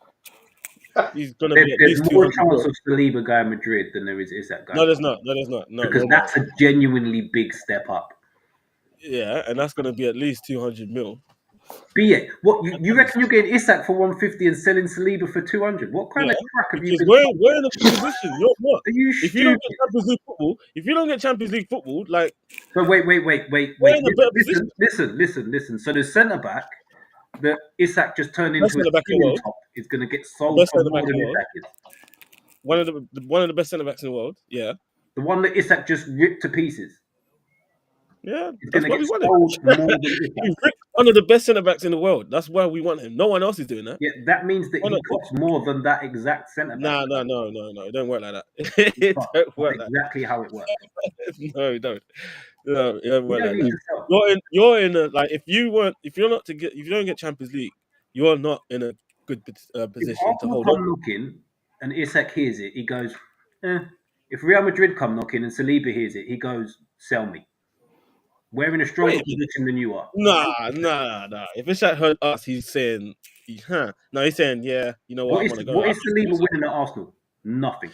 he's gonna be at there's least more 200 chance of Saliba going Madrid than there is Isak going. No, there's not. No, because that's a genuinely big step up. Yeah, and that's gonna be at least 200 mil. Be it. What you reckon you're getting Isak for 150 and selling Saliba for 200? What kind of crack have you been? We're in a position. You're what? Are you if you don't get Champions League football, like. But wait. We're in a better position. Listen. So the centre back that Isak just turned into a top is going to get sold for more than Isak is. One of the best centre backs in the world. Yeah. The one that Isak just ripped to pieces. Yeah, it's going to get sold more than Isak. One of the best centre backs in the world. That's why we want him. No one else is doing that. Yeah, that means that he costs more than that exact centre back. No. It don't work like that. It don't work like exactly how it works. No, it don't. No, it don't work like that. You're in a if you don't get Champions League, you're not in a good position to hold on. Knocking and Isak hears it, he goes, If Real Madrid come knocking and Saliba hears it, he goes, sell me. We're in a stronger position than you are. Nah. If Isak heard us, he's saying, No, he's saying, yeah, you know what, I want to go. What is Saliba winning at Arsenal? Nothing.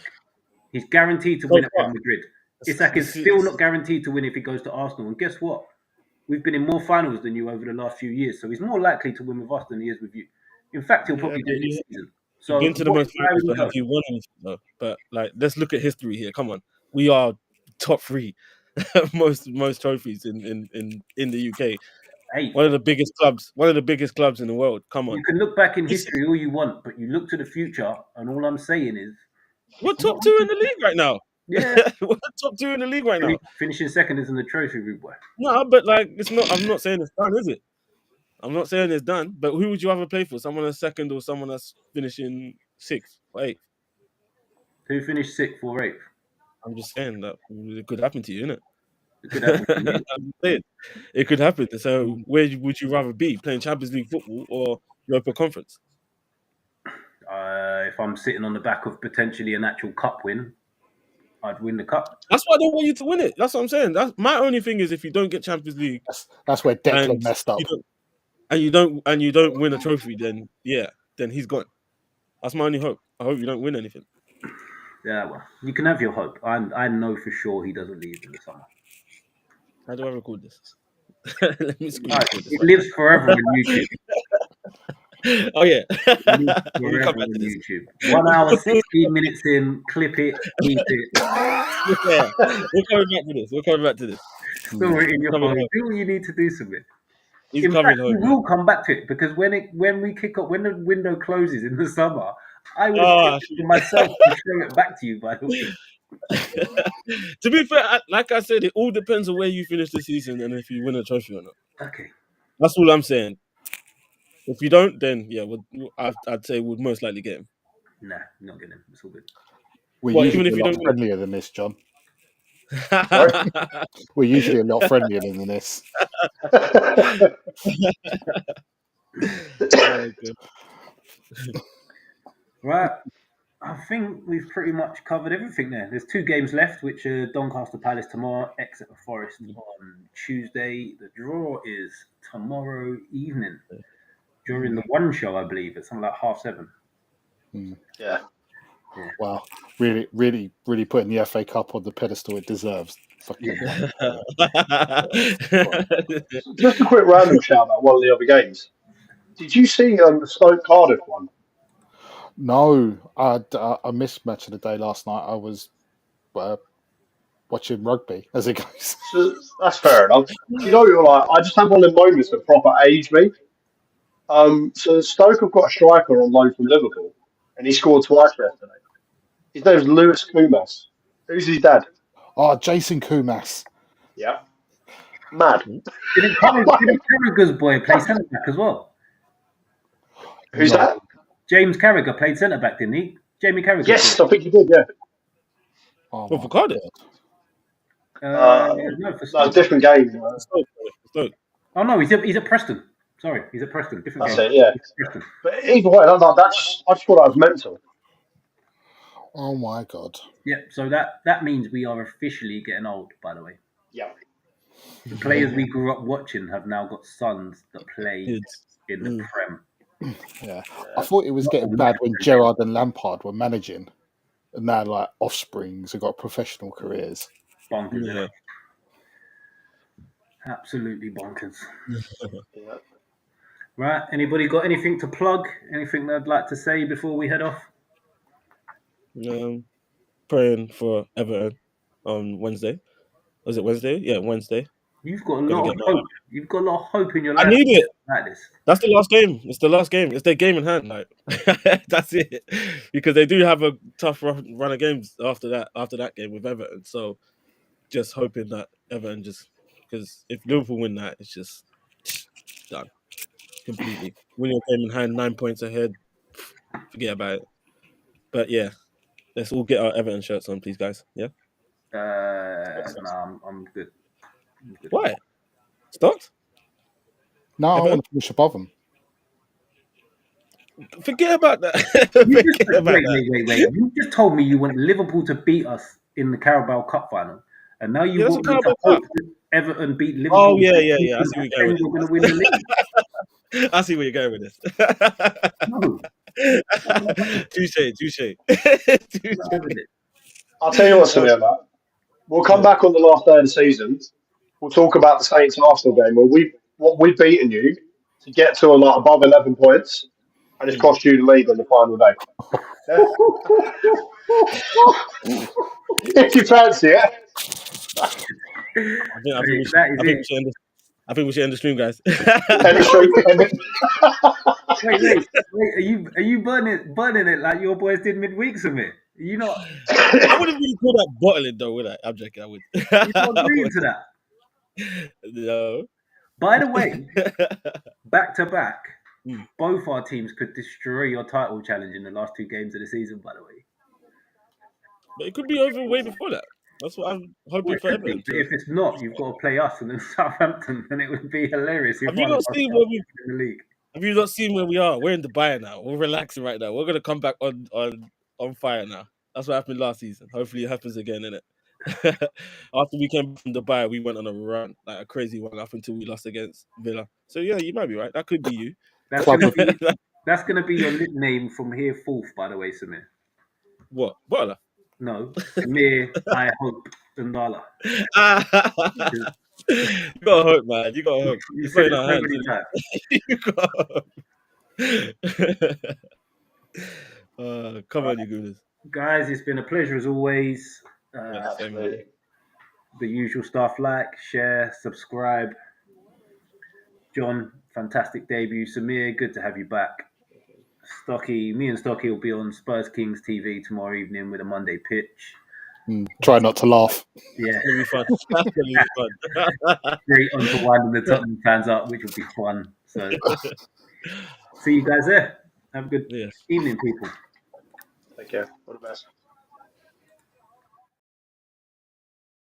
He's guaranteed to win at Real Madrid. Isak is still not guaranteed to win if he goes to Arsenal. And guess what? We've been in more finals than you over the last few years, so he's more likely to win with us than he is with you. In fact, he'll probably do it this season. So You've been to the most finals, but have you won anything though? But like, let's look at history here. Come on, we are top 3 most trophies in the UK. Hey, One of the biggest clubs in the world. Come on. You can look back in history all you want, but you look to the future, and all I'm saying is we're top 2 in the league right now. Yeah, we're top 2 in the league right now. Finishing second isn't the trophy, rude boy. No, but like it's not. I'm not saying it's done, is it? I'm not saying it's done. But who would you rather play for? Someone that's second or someone that's finishing 6th or 8th? Who finished 6th or 8th? I'm just saying that it could happen to you, innit? It could happen to you. I'm saying it could happen. So where would you rather be, playing Champions League football or Europa Conference? If I'm sitting on the back of potentially an actual cup win, I'd win the cup. That's why I don't want you to win it. That's what I'm saying. That's my only thing is if you don't get Champions League, that's where Declan messed up. You don't win a trophy, then he's gone. That's my only hope. I hope you don't win anything. Yeah, well, you can have your hope. I know for sure he doesn't leave in the summer. How do I record this? Let me it lives forever on YouTube. Oh yeah, forever on YouTube. 1 hour 16 minutes in. Clip it, keep it. Yeah, we're coming back to this. Store it in your phone. Do what you need to do, Samir. He's in coming fact, home. We will come back to it because when we kick up, when the window closes in the summer, I will myself to show it back to you. By the way. To be fair, like I said, it all depends on where you finish the season and if you win a trophy or not. Okay, that's all I'm saying. If you don't, then I'd say we'd most likely get him. Nah, not getting him. It's all good. We're usually a lot friendlier than this, John. We're usually a lot friendlier than this. Right. I think we've pretty much covered everything there. There's 2 games left, which are Doncaster Palace tomorrow, Exeter Forest on Tuesday. The draw is tomorrow evening during the One show, I believe. It's something like 7:30. Yeah. Wow. Really, really, really putting the FA Cup on the pedestal it deserves. Just a quick random shout about one of the other games. Did you see the Stoke Cardiff one? No, I missed match of the day last night. I was watching rugby as it goes. So that's fair enough. You know, you're like, I just had one of the moments that proper aged me. So Stoke have got a striker on loan from Liverpool, and he scored twice yesterday. His name's Lewis Kumas. Who's his dad? Oh, Jason Kumas. Yeah. Mad. Didn't Carragher's boy play centre back as well? Who's that? James Carragher played centre back, didn't he? Jamie Carragher. Yes, I think he did. Yeah. Oh, for Cardiff. No, different game. Oh no, he's at Preston. Sorry, he's at Preston. Different That's game. it. Yeah. But either way, I just thought that was mental. Oh my god. Yeah. So that means we are officially getting old. By the way. Yeah. The players we grew up watching have now got sons that play in the Prem. Yeah, I thought it was getting bad when Gerrard and Lampard were managing, and now like offsprings have got professional careers. Bonkers, yeah. Absolutely bonkers. Yeah. Right, anybody got anything to plug? Anything they'd like to say before we head off? Praying for Everton on Wednesday. Was it Wednesday? Yeah, Wednesday. You've got a lot of hope. You've got a lot of hope in your life. I need it. Like this. That's the last game. It's the last game. It's their game in hand. Like that's it. Because they do have a tough run of games after that game with Everton. So just hoping that Everton because if Liverpool win that, it's just done completely. Win your game in hand, 9 points ahead. Forget about it. But yeah, let's all get our Everton shirts on, please, guys. Yeah. No, I'm good. Why? Stocks? No, I want to finish above them. Forget about that. Wait. You just told me you want Liverpool to beat us in the Carabao Cup final, and now you want me to hope that Everton beat Liverpool. Oh yeah. I see you're going to win the league. I see where you're going with this. No, Touche. I'm not having it. I'll tell you what, Samir, mate. We'll come back on the last day of the season. We'll talk about the Saints Arsenal game where we've beaten you to get to a lot above 11 points, and it's cost you the league on the final day. Yeah? If you fancy it. I think That is it. we should end the stream, guys. Wait, are you burning it like your boys did midweek, Samir? Are you not? I wouldn't really call that bottling, though, would I? I'm joking. I would. You not agreeing to that? No. By the way, back to back, Hmm. both our teams could destroy your title challenge in the last 2 games of the season. By the way, But it could be over way before that. That's what I'm hoping well, it for could be, Everton. but if it's not, you've got to play us and then Southampton, and it would be hilarious if Have you one not of us seen got where we? in the league. Have you not seen where we are? We're in Dubai now. We're relaxing right now. We're gonna come back on fire now. That's what happened last season. Hopefully, it happens again, innit? After we came from Dubai, we went on a run, like a crazy one, up until we lost against Villa. So yeah, you might be right. That could be you. That's Club gonna of- be that's gonna be your nickname from here forth. By the way, Samir. What? Bottler? No, Samir. I hope Ndala. You gotta hope, man. You gotta hope. You It's said not it in our so hands. many innit? times. You gotta hope. Come on, you gooners. Guys, it's been a pleasure as always. Yeah, same here. The usual stuff: like, share, subscribe. John, fantastic debut. Samir, good to have you back. Stocky, me and Stocky will be on SpursKingsTV tomorrow evening with a Monday pitch. Try not to laugh. Yeah, It's gonna be fun. That's gonna be fun. great on for winding the Tottenham fans up, which will be fun. So, see you guys there. Have a good Yes. evening, people. Take care. All the best.